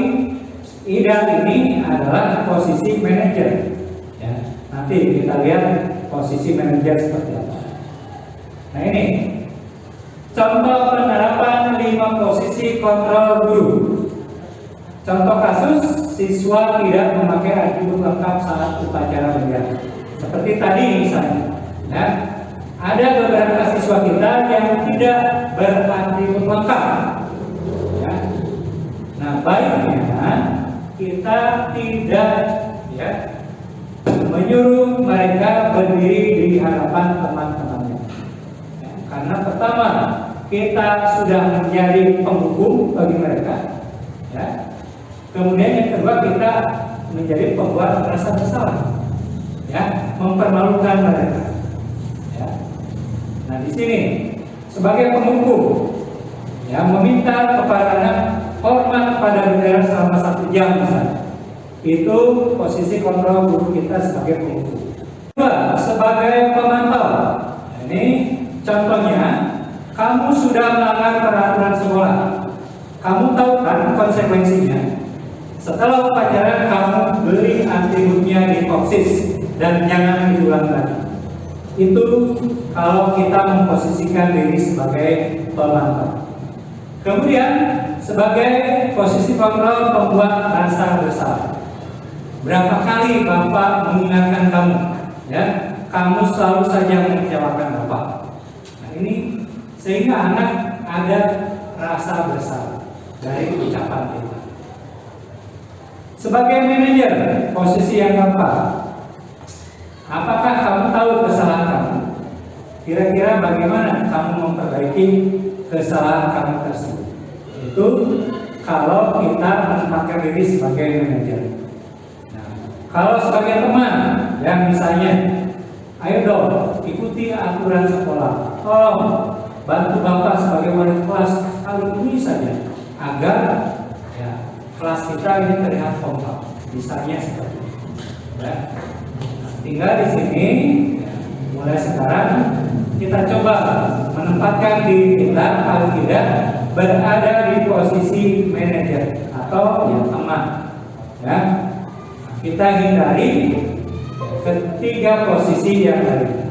ideal ini adalah posisi manajer. Ya, nanti kita lihat posisi manajer seperti apa. Nah, ini contoh penerapan 5 posisi kontrol guru. Contoh kasus, siswa tidak memakai atribut lengkap saat upacara bendera. Seperti tadi misalnya, ya, ada beberapa siswa kita yang tidak beratribut lengkap. Ya. Nah, baiknya kita tidak ya menyuruh mereka berdiri di hadapan teman-temannya. Ya, karena pertama kita sudah menjadi penghukum bagi mereka. Ya. Kemudian yang kedua kita menjadi pembuat rasa bersalah. Ya, mempermalukan mereka. Ya. Nah, di sini sebagai penghukum ya meminta kepada anak hormat pada bendera selama 1 jam misalnya. Itu posisi kontrol guru kita sebagai penghukum. Kedua, sebagai pemantau. Ini contohnya, kamu sudah melanggar peraturan sekolah. Kamu tahu kan konsekuensinya? Setelah upacara kamu beli atributnya di Koksis dan jangan diulang lagi. Itu kalau kita memposisikan diri sebagai pemantau. Kemudian sebagai posisi kontrol pembuat rasa bersalah. Berapa kali Bapak mengingatkan kamu, ya, kamu selalu saja mengecewakan Bapak. Nah, ini sehingga anak ada rasa bersalah dari ucapan kita. Sebagai manajer, posisi yang keempat, apakah kamu tahu kesalahan kamu? Kira-kira bagaimana kamu memperbaiki kesalahan kamu tersebut? Itu kalau kita menempatkan diri sebagai manajer. Nah, kalau sebagai teman, yang misalnya, ayo dong ikuti aturan sekolah. Tolong bantu Bapak sebagai wali kelas kali ini saja agar ya, kelas kita ini terlihat kompak. Misalnya seperti itu. Ya. Tinggal di sini ya, mulai sekarang kita coba menempatkan diri kita paling tidak berada di posisi manajer atau ya, teman. Ya. Kita hindari ketiga posisi yang lain.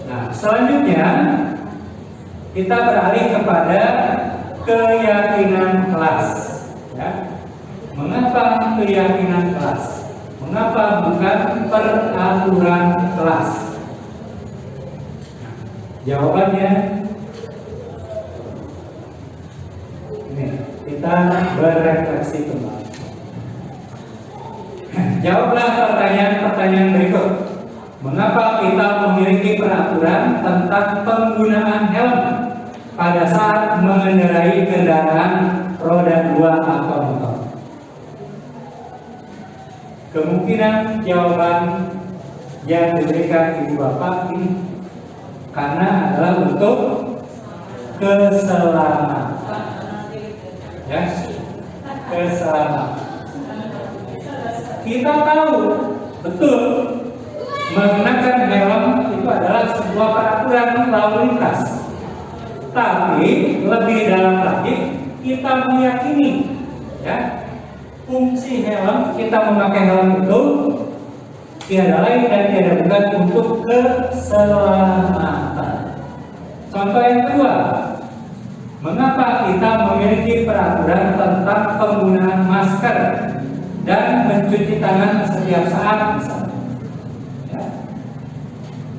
Nah, selanjutnya kita beralih kepada keyakinan kelas. Ya. Mengapa keyakinan kelas? Mengapa bukan peraturan kelas? Jawabannya ini, kita berefleksi kembali. Jawablah pertanyaan-pertanyaan berikut. Mengapa kita memiliki peraturan tentang penggunaan helm pada saat mengendarai kendaraan roda 2 atau motor? Kemungkinan jawaban yang diberikan ibu bapak ini karena adalah untuk keselamatan. Ya, keselamatan. Kita tahu betul mengenakan helm itu adalah sebuah peraturan lalu lintas. Tapi lebih dalam lagi kita meyakini ya fungsi helm, kita memakai helm itu tiada lain dan tiada bukan untuk keselamatan. Contoh yang kedua, mengapa kita memiliki peraturan tentang penggunaan masker dan mencuci tangan setiap saat misalnya? Ya.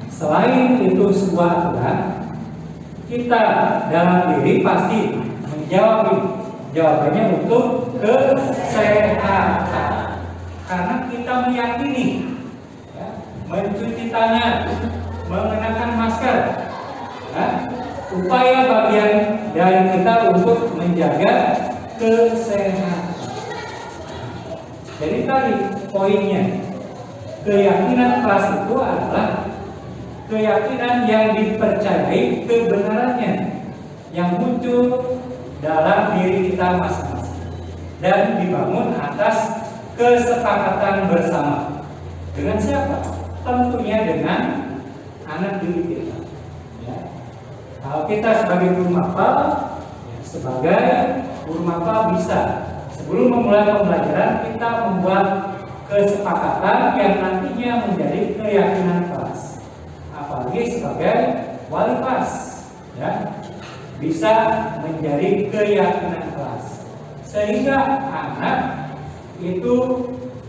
Selain itu sebuah aturan, kita dalam diri pasti menjawab ini. Jawabannya untuk kesehatan, karena kita meyakini ya, mencuci tangan, mengenakan masker ya, upaya bagian dari kita untuk menjaga kesehatan. Jadi tadi poinnya, keyakinan kelas itu adalah keyakinan yang dipercayai kebenarannya yang muncul dalam diri kita masing-masing dan dibangun atas kesepakatan bersama. Dengan siapa? Tentunya dengan anak didik kita. Ya. Kalau kita sebagai guru mapel, bisa sebelum memulai pembelajaran kita membuat kesepakatan yang nantinya menjadi keyakinan kelas. Apalagi sebagai wali kelas, ya, bisa menjadi keyakinan kelas sehingga anak itu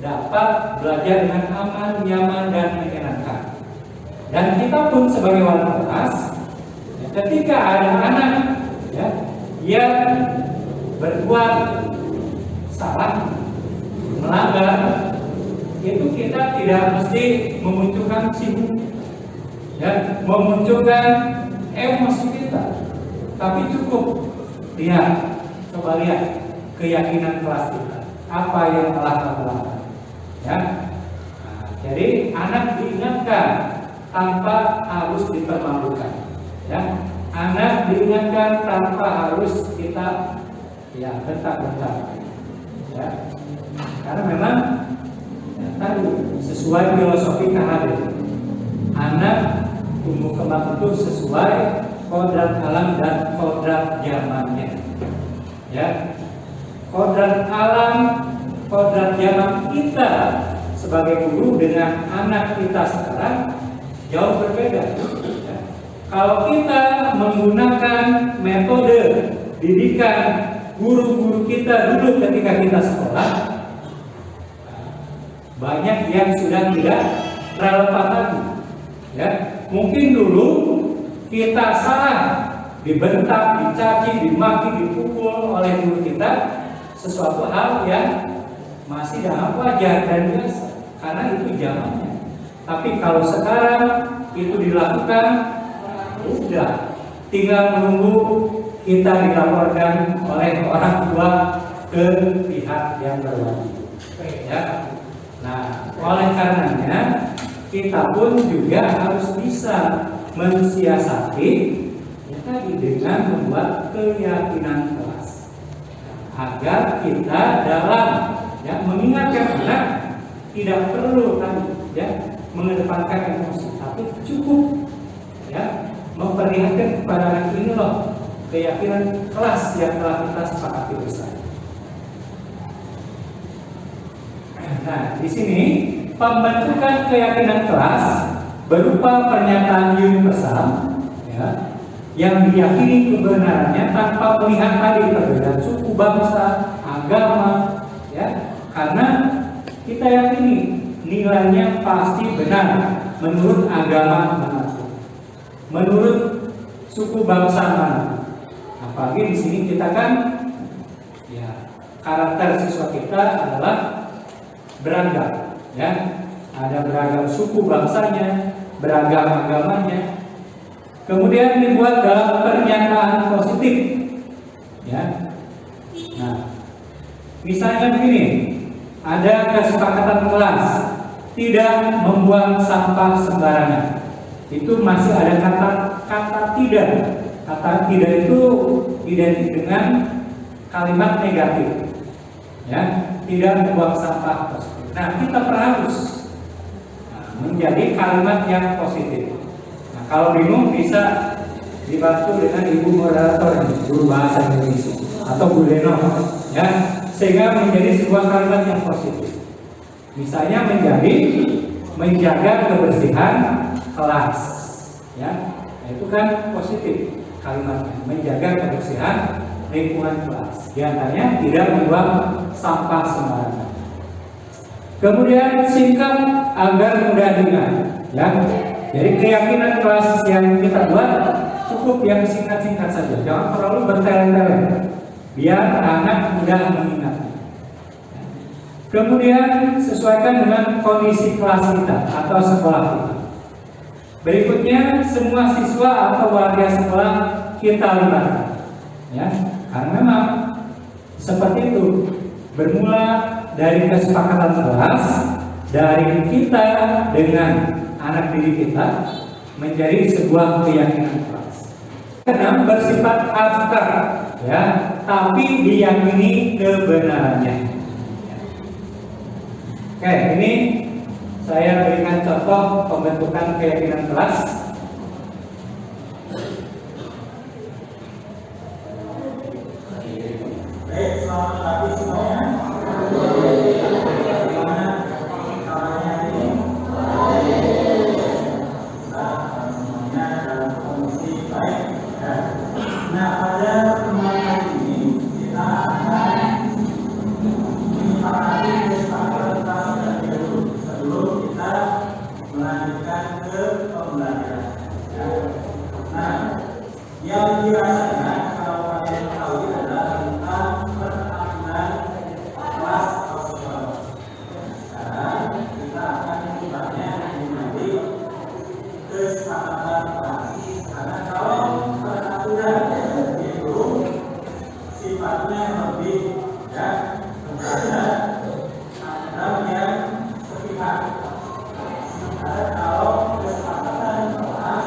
dapat belajar dengan aman, nyaman, dan menyenangkan. Dan kita pun sebagai wali kelas, ya, ketika ada anak, ya, yang berbuat salah, melanggar, itu kita tidak mesti memunculkan sibuk, ya, memunculkan emosi kita, tapi cukup coba lihat keyakinan kelas kita, apa yang telah kita lakukan, ya. Nah, jadi anak diingatkan tanpa harus dipermalukan, ya. Anak diingatkan tanpa harus kita bentak-bentak, ya. Karena memang tadi sesuai filosofi KHD, anak tumbuh kembang itu sesuai kodrat alam dan kodrat zamannya, ya. Kodrat alam, kodrat zaman kita sebagai guru dengan anak kita sekarang jauh berbeda, ya. Kalau kita menggunakan metode didikan guru-guru kita dulu ketika kita sekolah, banyak yang sudah tidak relevan lagi, ya. Mungkin dulu kita salah, dibentak, dicaci, dimaki, dipukul oleh guru kita, sesuatu hal yang masih dalam wajar dan biasa karena itu zamannya. Tapi kalau sekarang itu dilakukan, udah tinggal menunggu kita dilaporkan oleh orang tua ke pihak yang berwajib, ya. Nah, oleh karenanya kita pun juga harus bisa mensiasati tadi dengan membuat keyakinan kelas agar kita dalam mengingatkan anak tidak perlu mengedepankan emosi, tapi cukup memperlihatkan kepada anak ini loh keyakinan kelas yang telah kita sepakati bersama. Nah, di sini pembentukan keyakinan kelas berupa pernyataan universal, ya, yang diyakini kebenarannya tanpa melihat tadi perbedaan suku, bangsa, agama, ya, karena kita yakini nilainya pasti benar menurut agama manapun, menurut suku bangsa mana. Apalagi di sini kita kan, ya, karakter siswa kita adalah beragam, ya, ada beragam suku bangsanya, beragam agamanya. Kemudian dibuat dalam pernyataan positif, ya. Nah, misalnya begini, ada kesepakatan kelas tidak membuang sampah sembarangan. Itu masih ada kata tidak. Kata tidak itu identik dengan kalimat negatif, ya, tidak membuang sampah positif. Nah, kita perharus menjadi kalimat yang positif. Nah, kalau bingung bisa dibantu dengan ibu moderator, guru bahasa Indonesia atau Bu Leno, ya, sehingga menjadi sebuah kalimat yang positif. Misalnya menjaga kebersihan kelas, ya, itu kan positif kalimatnya, menjaga kebersihan lingkungan kelas. Di antaranya tidak membuang sampah sembarangan. Kemudian singkat agar mudah diingat, ya. Jadi keyakinan kelas yang kita buat cukup yang singkat-singkat saja, jangan terlalu bertele-tele, biar anak mudah mengingat. Kemudian sesuaikan dengan kondisi kelas kita atau sekolah kita. Berikutnya, semua siswa atau warga sekolah kita libatkan, ya, karena memang seperti itu, bermula dari kesepakatan kelas, dari kita dengan anak didik kita menjadi sebuah keyakinan kelas. Karena bersifat abstrak, ya, tapi diyakini kebenarannya. Oke, ini saya berikan contoh pembentukan keyakinan kelas. Baik, selamat pagi semuanya. Bagaimana kabarnya ini? Semuanya dalam kondisi baik. Ya. Nah, pada pertemuan kali ini kita akan menyepakati kesepakatan terlebih dahulu sebelum kita melanjutkan ke pembelajaran. Ya. Nah, yang dirasakan kalau kalian tahu adalah tentang peraturan kelas atau sekolah. Sekarang kita akan menyebutnya menjadi kesepakatan kelas. Karena kalau peraturan itu sifatnya lebih ya kepada aturan yang sepihak. Sementara kalau kesepakatan kelas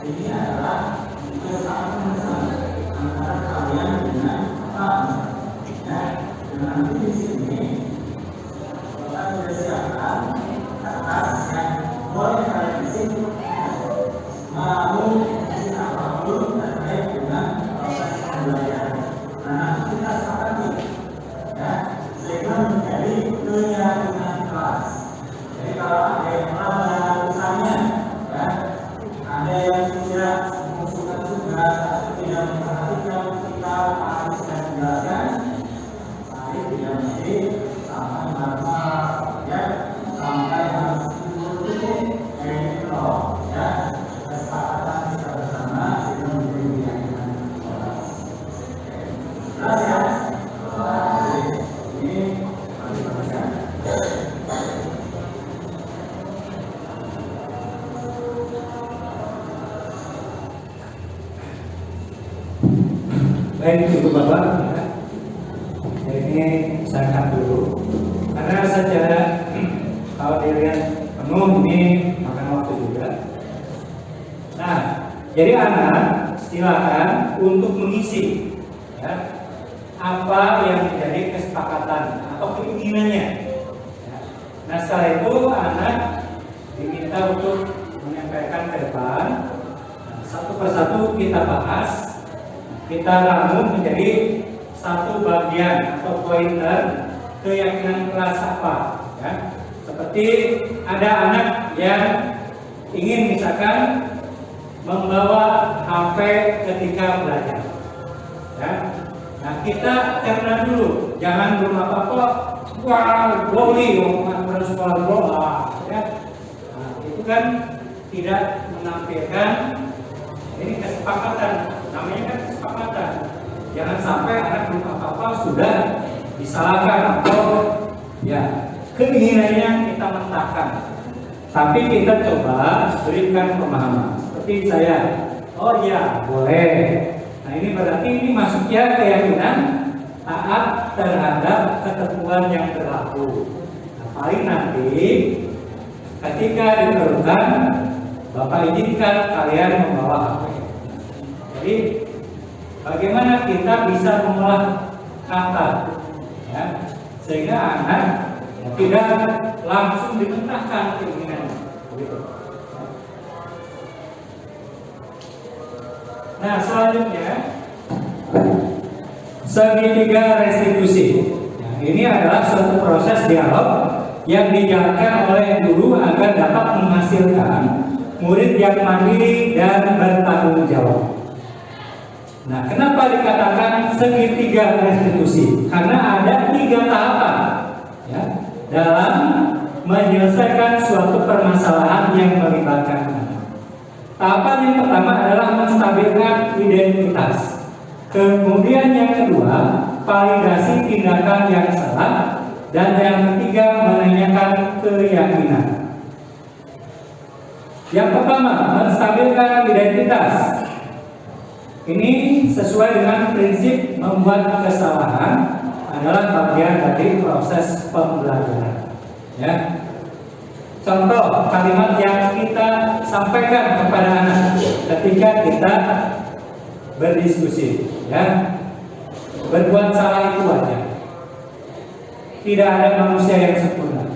ini adalah kesepakatan antara kalian dengan kelas. Ya, dengan di sini kita sudah siapkan kertas yang boleh kalian isi mau isi apapun terkait dengan proses pembelajaran. Nah, nanti kita sepakati ya sehingga menjadi keyakinan kelas. Jadi kalau ada yang melanggar misalnya ya ada yang tidak mengusulkan tugas atau tidak memperhatikan kita harus dan menjelaskan, tapi tidak mesti sampai masalah ya sampai harus titik kayak gitu ya kesepakatan kita bersama sehingga menjadi keyakinan kelas. Jelas ya? Ini bagaimana? Baik, Ibu Bapak, ya. Ini saya cut dulu karena secara kalau dilihat penuh ini makan waktu juga. Nah, jadi anak silakan untuk mengisi ya, apa yang menjadi kesepakatan atau keinginannya. Ya. Nah, setelah itu anak diminta untuk menyampaikan ke depan. Nah, satu persatu kita bahas. Kita rangkum menjadi satu bagian atau pointer keyakinan kelas apa ya. Seperti ada anak yang ingin misalkan membawa HP ketika belajar ya. Nah, kita terima dulu, jangan belum apa-apa wah boleh orang sekolah bola ya. Nah, itu kan tidak menampilkan ini kesepakatan, namanya kan kesepakatan. Jangan sampai anak belum apa-apa sudah disalahkan atau ya keinginannya kita mentahkan. Tapi kita coba berikan pemahaman. Seperti saya, oh ya boleh. Nah ini berarti ini masuknya keyakinan taat terhadap ketentuan yang berlaku. Nah, paling nanti ketika diperlukan Bapak izinkan kalian membawa HP. Jadi bagaimana kita bisa mengolah kata, ya, sehingga anak tidak langsung dimentahkan keinginannya. Begitu. Nah selanjutnya segitiga restitusi. Nah, ini adalah suatu proses dialog yang dijalankan oleh guru agar dapat menghasilkan murid yang mandiri dan bertanggung jawab. Nah, kenapa dikatakan segitiga restitusi? Karena ada 3 tahapan ya, dalam menyelesaikan suatu permasalahan yang melibatkan anak. Tahapan yang pertama adalah menstabilkan identitas. Kemudian yang kedua, validasi tindakan yang salah. Dan yang ketiga, menanyakan keyakinan. Yang pertama, menstabilkan identitas. Ini sesuai dengan prinsip membuat kesalahan adalah bagian dari proses pembelajaran. Ya. Contoh kalimat yang kita sampaikan kepada anak ketika kita berdiskusi, ya. Berbuat salah itu wajar. Tidak ada manusia yang sempurna.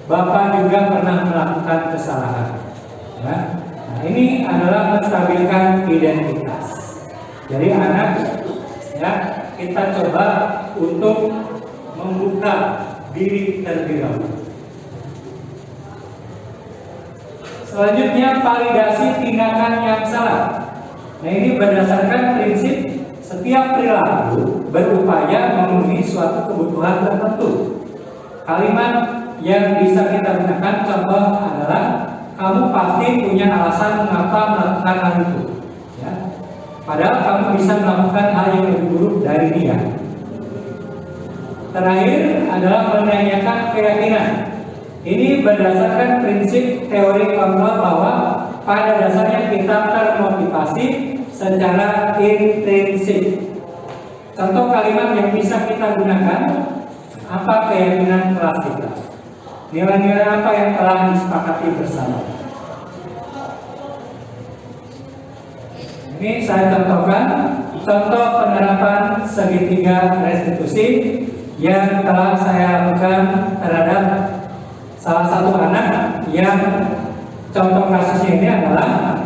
Bapak juga pernah melakukan kesalahan. Ya. Nah, ini adalah menstabilkan identitas. Jadi anak, ya, kita coba untuk membuka diri terlebih dahulu. Selanjutnya validasi tindakan yang salah. Nah, ini berdasarkan prinsip setiap perilaku berupaya memenuhi suatu kebutuhan tertentu. Kalimat yang bisa kita gunakan contoh adalah kamu pasti punya alasan mengapa melakukan hal itu. Ya. Padahal kamu bisa melakukan hal yang lebih buruk dari dia. Terakhir adalah menanyakan keyakinan. Ini berdasarkan prinsip teori kontrol bahwa pada dasarnya kita termotivasi secara intrinsik. Contoh kalimat yang bisa kita gunakan, apa keyakinan kelas kita? Nilai-nilai apa yang telah disepakati bersama? Ini saya contohkan contoh penerapan segitiga restitusi yang telah saya lakukan terhadap salah satu anak yang contoh kasusnya ini adalah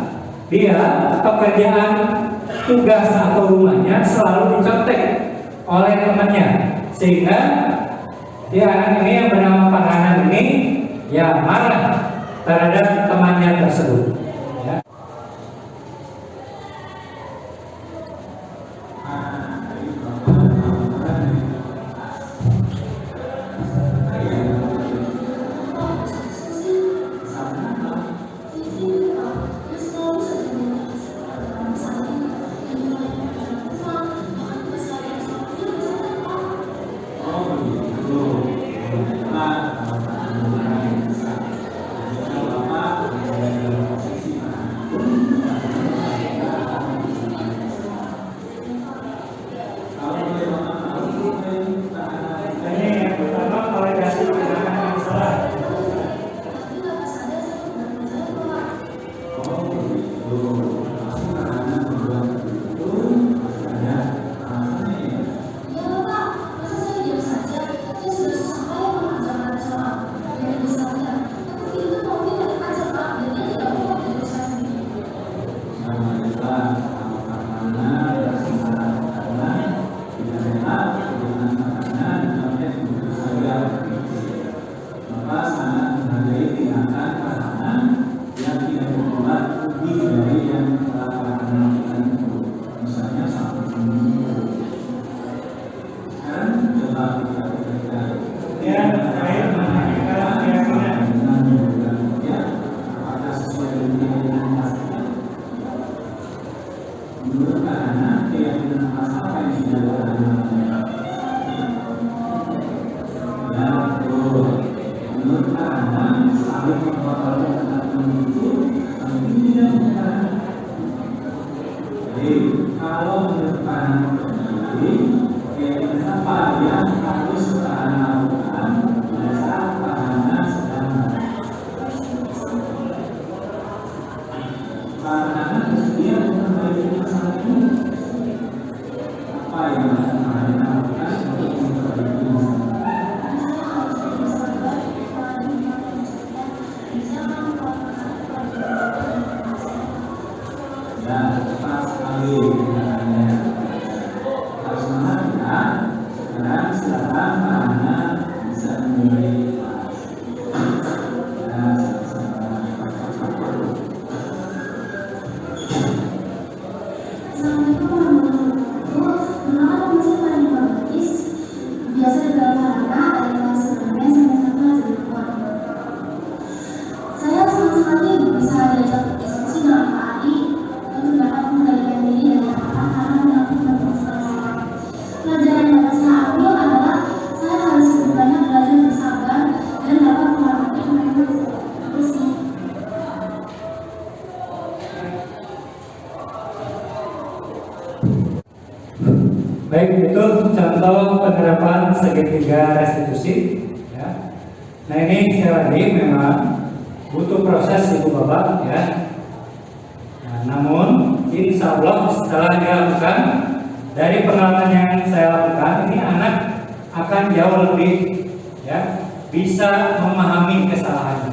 dia pekerjaan tugas atau rumahnya selalu dicontek oleh temannya, sehingga dia anak ini yang bernama Farhanan ini ya marah terhadap temannya tersebut. Ya. untuk penerapan segitiga restitusi. Ya. Nah ini sekali lagi memang butuh proses Ibu Bapak ya. Nah, namun insya Allah setelah dilakukan dari pengalaman yang saya lakukan ini anak akan jauh lebih ya bisa memahami kesalahannya.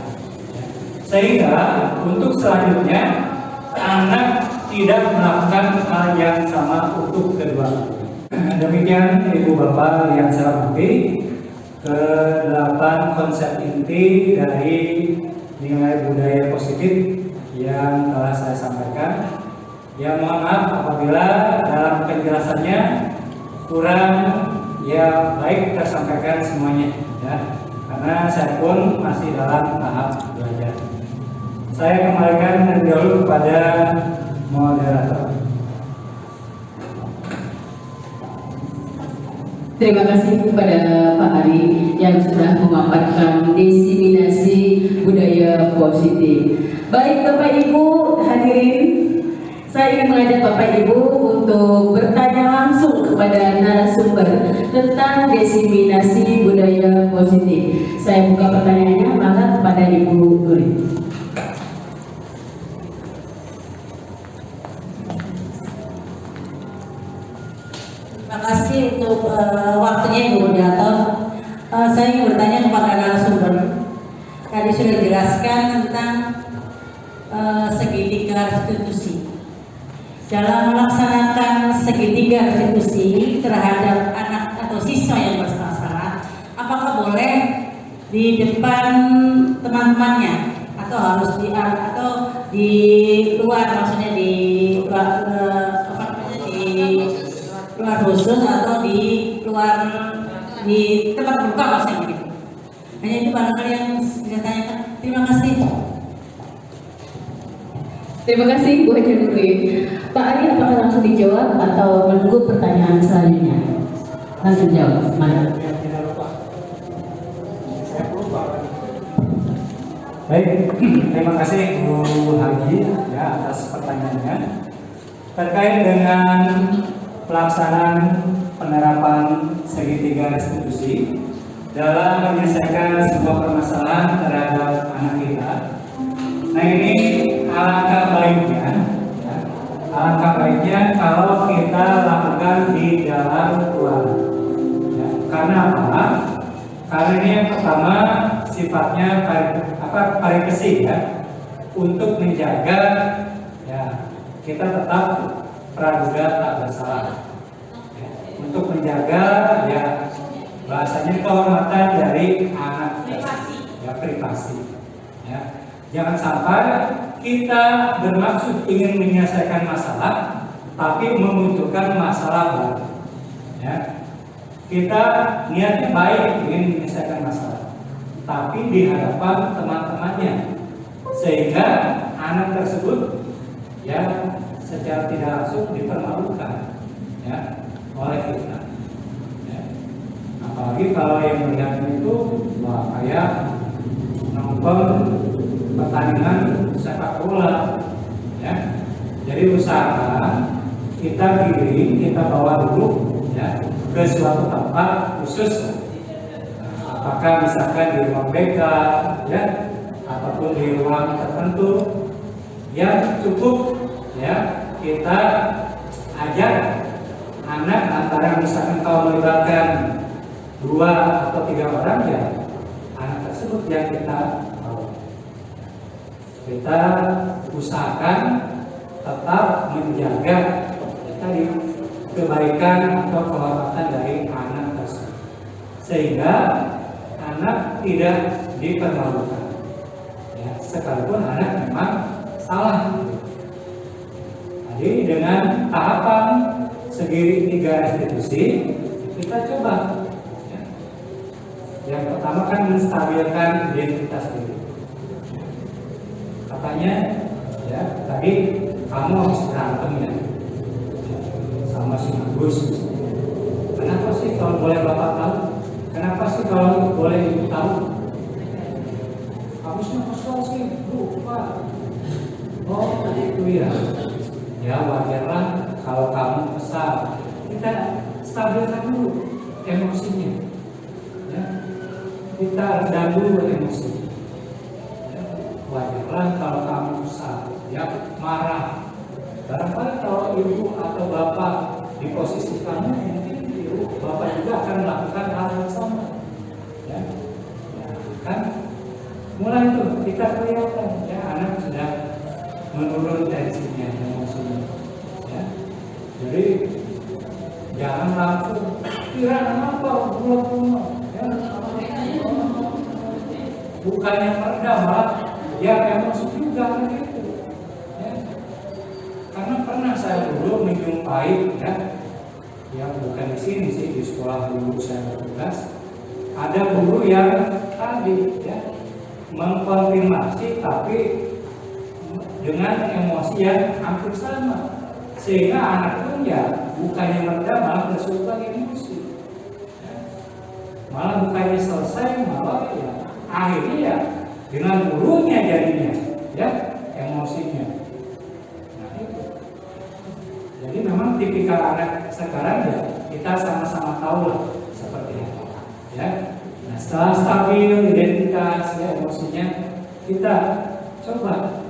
Ya. Sehingga untuk selanjutnya anak tidak melakukan hal yang sama untuk kedua kali. Demikian Ibu Bapak yang saya hormati, ke-8 konsep inti dari nilai budaya positif yang telah saya sampaikan. Ya mohon maaf apabila dalam penjelasannya kurang ya baik tersampaikan semuanya ya, karena saya pun masih dalam tahap belajar. Saya kembalikan dahulu kepada moderator. Terima kasih kepada Pak Ari yang sudah memaparkan diseminasi budaya positif. Baik Bapak Ibu hadirin, saya ingin mengajak Bapak Ibu untuk bertanya langsung kepada narasumber tentang diseminasi budaya positif. Saya buka pertanyaannya maka kepada Ibu Nuri. Terima kasih untuk waktunya Ibu Moderator. Saya ingin bertanya kepada narasumber. Tadi sudah dijelaskan tentang segitiga restitusi. Dalam melaksanakan segitiga restitusi terhadap anak atau siswa yang bersalah, apakah boleh di depan teman-temannya atau harus di luar, maksudnya di luar luar khusus atau di luar di tempat terbuka maksudnya begitu. Hanya itu barangkali yang saya tanyakan. Terima kasih. Terima kasih Bu Haji Nuri. Pak Ari apakah langsung dijawab atau menunggu pertanyaan selanjutnya? Langsung jawab. Mari. Baik, terima kasih Bu Haji ya atas pertanyaannya terkait dengan pelaksanaan penerapan segitiga restitusi dalam menyelesaikan sebuah permasalahan terhadap anak kita. Nah ini alangkah baiknya kalau kita lakukan di dalam keluarga. Ya, karena apa? Karena ini yang pertama sifatnya parikesi ya, untuk menjaga ya kita tetap praduga tak bersalah ya, untuk menjaga ya bahasanya kehormatan dari anak privasi ya. Jangan sampai kita bermaksud ingin menyelesaikan masalah tapi memunculkan masalah baru ya. Kita niatnya baik ingin menyelesaikan masalah tapi di hadapan teman-temannya sehingga anak tersebut ya secara tidak langsung dipermalukan ya oleh kita ya. Apalagi kalau yang melihat itu wah kayak nonton pertandingan sepak bola ya. Jadi usaha kita giring, kita bawa dulu ya ke suatu tempat khusus, apakah misalkan di ruang BK ya ataupun di ruang tertentu yang cukup ya kita ajak anak antara misalkan kalau melibatkan 2 atau 3 orang ya anak tersebut yang kita bawa. Kita usahakan tetap menjaga tadi kebaikan atau kehormatan dari anak tersebut sehingga anak tidak dipermalukan ya, sekalipun anak memang salah. Jadi dengan tahapan segitiga restitusi kita coba ya. Yang pertama kan menstabilkan identitas diri. Katanya ya tadi kamu habis berantem ya sama si Agus. Kenapa sih kalau boleh Bapak tahu? Kenapa sih kalau boleh Ibu tahu? Habisnya kesel sih, lupa. Oh itu ya. Ya wajarlah kalau kamu kesal. Kita stabilkan dulu kita redam dulu emosi. Wajarlah kalau kamu marah. Barangkali kalau ibu atau bapak di posisi kamu, mungkin ibu bapak juga akan melakukan hal yang sama. Ya, kan mulai tuh kita kelihatan ya anak sudah menurun tensinya, emosinya. Ya, jadi jangan langsung kira apa ya, bukannya meredam malah ya emosi juga gitu. Ya. Karena pernah saya dulu menjumpai ya, yang bukan di sini sih, di sekolah dulu saya bertugas, ada guru yang tadi ya mengkonfirmasi tapi dengan emosi yang hampir sama, sehingga anak pun ya bukannya meredam malah bersumpah emosi, ya. Malah bukannya selesai malah ya akhirnya ya dengan gurunya jadinya ya emosinya. Nah itu. Jadi memang tipikal anak sekarang ya kita sama-sama tahu lah seperti apa ya. Nah setelah stabil identitas ya emosinya, kita coba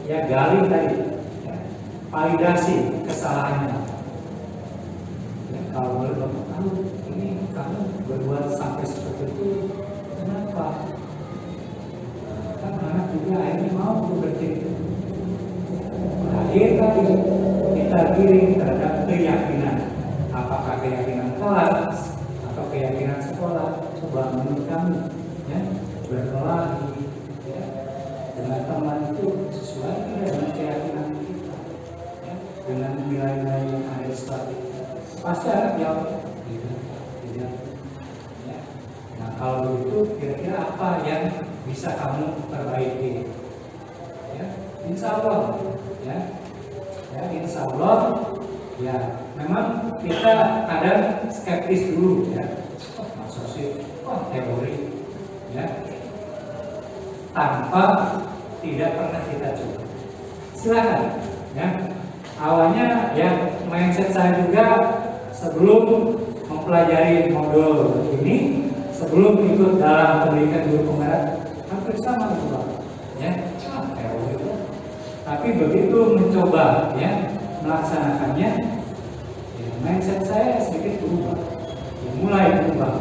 ya gali tadi ya, validasi kesalahannya ya, kalau boleh bapak tahu ini kamu berbuat sampai seperti itu kenapa, kan anak juga akhirnya mau berarti akhir tadi kita giring terhadap keyakinan, apakah keyakinan kelas atau keyakinan sekolah. Coba menurut kami ya berkelahi ya, dengan teman itu sesuai dengan keyakinan kita ya, dengan nilai-nilai yang ada setelah itu pasti anak jawab tidak ya. Nah kalau begitu kira-kira apa yang bisa kamu perbaiki ya, insya Allah ya, insya Allah ya memang kita kadang skeptis dulu ya, maksud sih teori ya, tanpa tidak pernah kita coba. Silakan ya. Awalnya ya mindset saya juga sebelum mempelajari modul ini, sebelum ikut dalam pendidikan guru penggerak hampir sama juga ya, teori. Tapi begitu mencoba ya melaksanakannya, ya, mindset saya sedikit berubah, ya, mulai berubah.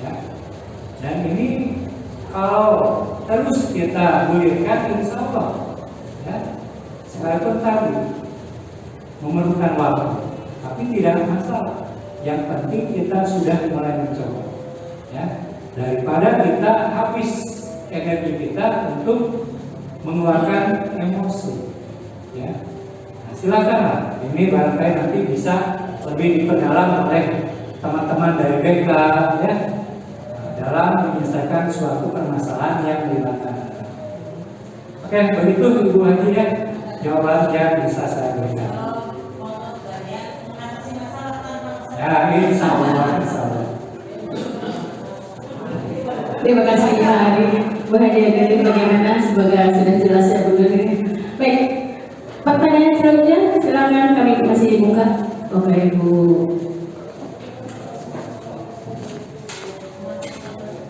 Ya. Dan ini kalau terus kita gulirkan insya Allah ya, sekalipun tadi memerlukan waktu, tapi tidak masalah. Yang penting kita sudah mulai mencoba ya, daripada kita habis energi kita untuk mengeluarkan emosi ya. Nah, silakanlah, ini barangkali nanti bisa lebih diperdalam oleh teman-teman dari BK ya, dalam menyelesaikan suatu permasalahan yang melibatkan. Oke, begitu Ibu Haji ya, jawaban yang bisa saya berikan. Ya, insya Allah. Terima kasih Pak Ari. Bu Haji Agati bagaimana? Semoga sudah jelas ya Bu Haji. Baik, pertanyaan selanjutnya silakan kami masih dibuka. Oke Ibu.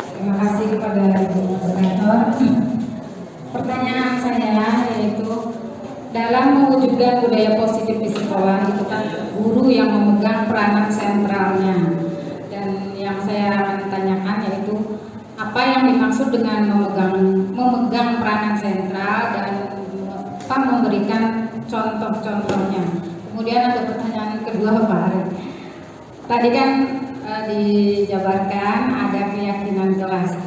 Terima kasih kepada Ibu Moderator. Pertanyaan saya yaitu dalam mewujudkan budaya positif di sekolah itu kan guru yang memegang peranan sentralnya, dan yang saya akan tanyakan yaitu apa yang dimaksud dengan memegang peranan sentral dan apa memberikan contoh-contohnya. Kemudian ada pertanyaan kedua Pak Ari. Tadi kan dijabarkan ada keyakinan kelas.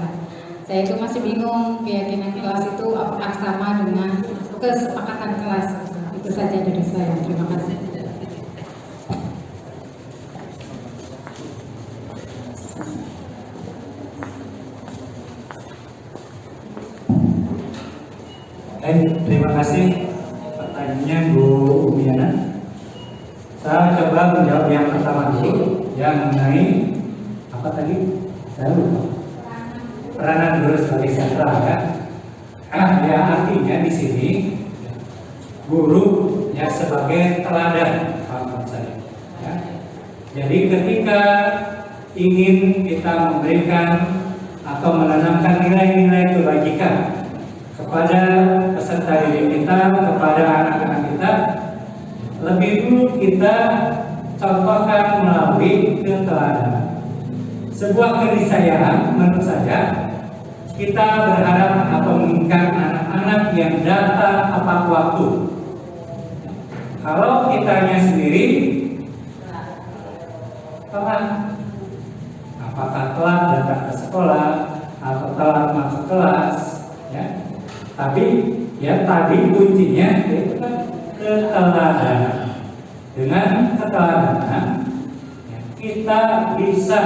Saya itu masih bingung keyakinan kelas itu apakah sama dengan kesepakatan kelas. Itu saja dari saya. Terima kasih. Terima kasih pertanyaannya Bu Umiana. Saya coba menjawab yang pertama dulu, yang mengenai apa tadi? Saya lupa. Peranan guru sebagai sentral ya. Ya artinya di sini guru ya sebagai teladan menurut saya. Ya. Jadi ketika ingin kita memberikan atau menanamkan nilai-nilai kebajikan kepada peserta didik kita, kepada anak-anak kita, lebih dulu kita contohkan melalui keteladanan. Sebuah keniscayaan menurut saya, kita berharap atau menginginkan anak-anak yang datang tepat waktu. Kalau kitanya sendiri telat, apakah telat datang ke sekolah atau telat masuk kelas, ya. Tapi ya tadi kuncinya itu kan keteladanan. Dengan keteladanan ya, kita bisa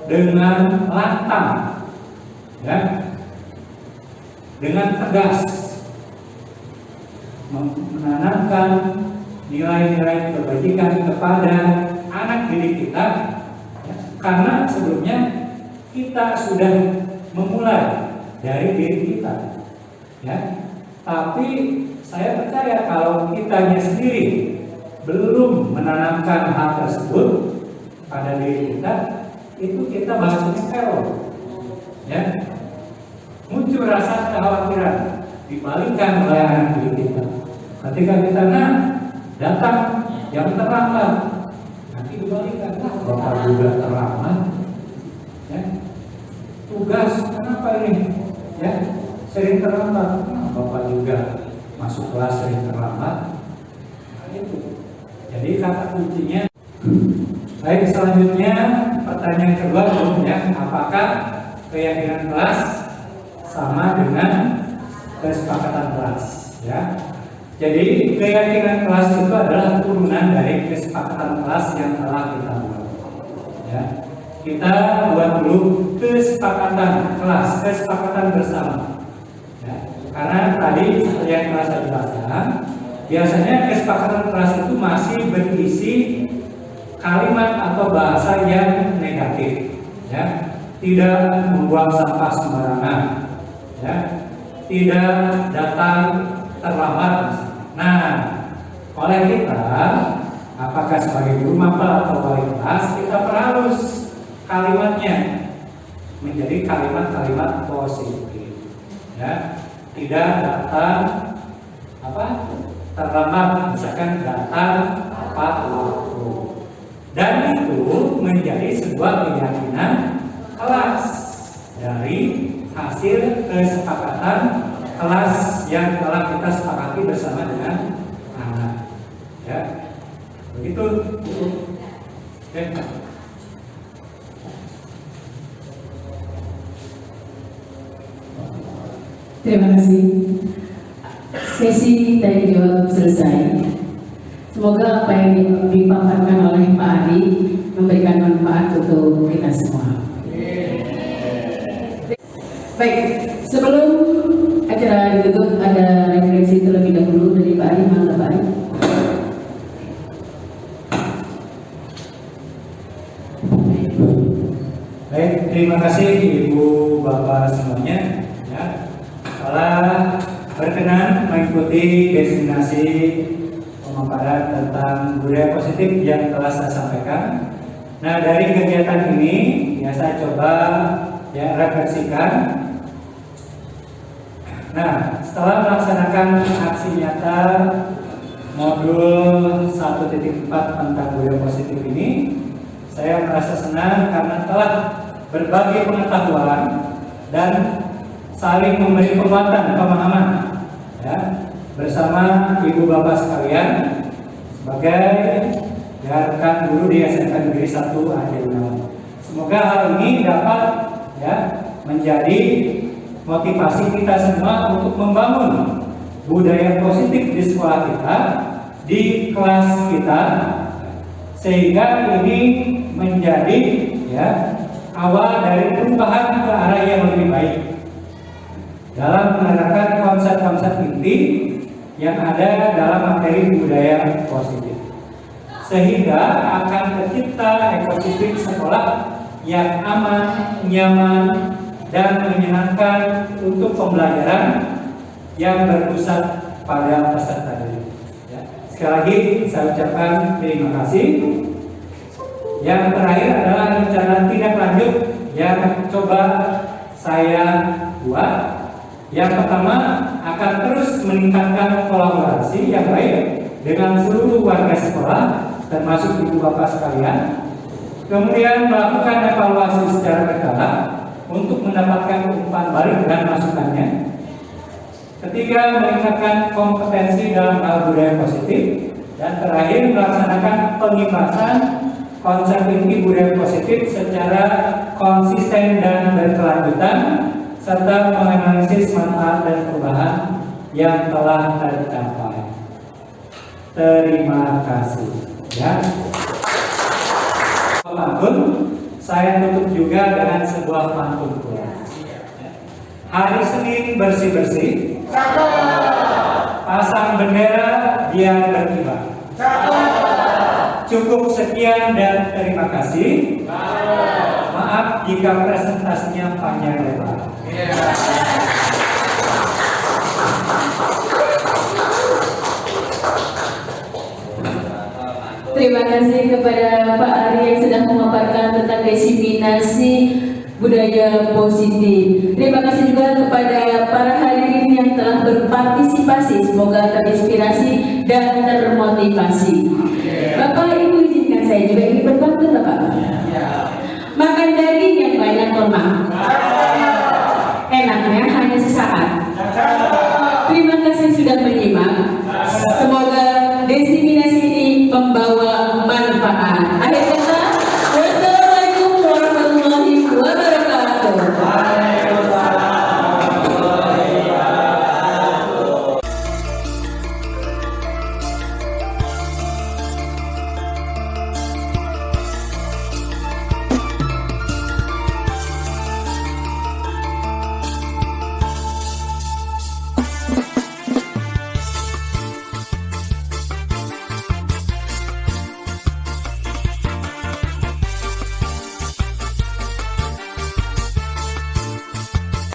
dengan lantang, ya, dengan tegas menanamkan nilai-nilai kebajikan kepada anak didik kita, ya, karena sebelumnya kita sudah memulai dari diri kita, ya. Tapi saya percaya kalau kitanya sendiri belum menanamkan hal tersebut pada diri kita, itu kita bahasanya teror, ya. Muncul rasa kekhawatiran dibalikkan oleh anak didik kita. Ketika kita datang yang terlambat, nanti dibalikkan, bapak juga terlambat, ya. Tugas kenapa ini, ya, sering terlambat, bapak juga masuk kelas sering terlambat. Nah, itu. Jadi kata kuncinya. Baik, selanjutnya pertanyaan kedua, ya, apakah keyakinan kelas sama dengan kesepakatan kelas, ya. Jadi keyakinan kelas itu adalah turunan dari kesepakatan kelas yang telah kita buat, ya. Kita buat dulu kesepakatan kelas, kesepakatan bersama, ya. Karena tadi seperti yang kelas saya jelaskan, biasanya kesepakatan kelas itu masih berisi kalimat atau bahasa yang negatif, ya. Tidak membuang sampah sembarangan, ya. Tidak datang terlambat. Nah, oleh kita, apakah sebagai guru mapel atau wali kelas, kita perhalus kalimatnya menjadi kalimat-kalimat positif, ya. Tidak datang terlambat, misalkan datang tepat waktu. Dan itu menjadi sebuah keyakinan kelas dari hasil kesepakatan kelas yang telah kita sepakati bersama dengan anak, ya. Begitu. Oke. Terima kasih. Sesi tanya jawab selesai. Semoga apa yang dipaparkan oleh Pak Ari memberikan manfaat untuk kita semua. Baik, sebelum acara ditutup ada refleksi terlebih dahulu dari Pak Ari. Mangga Pak Ari. Baik, terima kasih Ibu Bapak semuanya, ya, telah berkenan mengikuti destinasi pemaparan tentang budaya positif yang telah saya sampaikan. Nah, dari kegiatan ini ya saya coba ya refleksikan. Nah, setelah melaksanakan aksi nyata modul 1.4 tentang budaya positif ini, saya merasa senang karena telah berbagi pengetahuan dan saling memberi penguatan pemahaman, ya, bersama ibu bapak sekalian sebagai rekan guru di SMK Negeri 1 Aceh Gunawan. Semoga hal ini dapat ya menjadi motivasi kita semua untuk membangun budaya positif di sekolah kita, di kelas kita, sehingga ini menjadi ya awal dari perubahan ke arah yang lebih baik dalam menerapkan konsep-konsep inti yang ada dalam materi budaya positif, sehingga akan tercipta ekosistem sekolah yang aman, nyaman, dan menyenangkan untuk pembelajaran yang berpusat pada peserta didik. Ya. Sekali lagi saya ucapkan terima kasih. Yang terakhir adalah rencana tindak lanjut yang coba saya buat. Yang pertama, akan terus meningkatkan kolaborasi yang baik dengan seluruh warga sekolah, termasuk ibu bapak sekalian. Kemudian melakukan evaluasi secara berkala untuk mendapatkan umpan balik dan masukannya. Ketiga, meningkatkan kompetensi dalam hal budaya positif. Dan terakhir, melaksanakan pengimasan konsep inti budaya positif secara konsisten dan berkelanjutan, serta menganalisis manfaat dan perubahan yang telah tercapai. Terima kasih. Ya. Pantun, saya tutup juga dengan sebuah pantun. Hari Senin bersih-bersih, pasang bendera biar berkibar. Cukup sekian dan terima kasih. Maaf jika presentasinya panjang lebar. Terima kasih kepada Pak Ari yang sedang memaparkan tentang diseminasi budaya positif. Terima kasih juga kepada para hadirin yang telah berpartisipasi. Semoga terinspirasi dan termotivasi. Bapak Ibu, izinkan saya juga ingin berpantun, Bapak. Makan daging yang banyak lemak.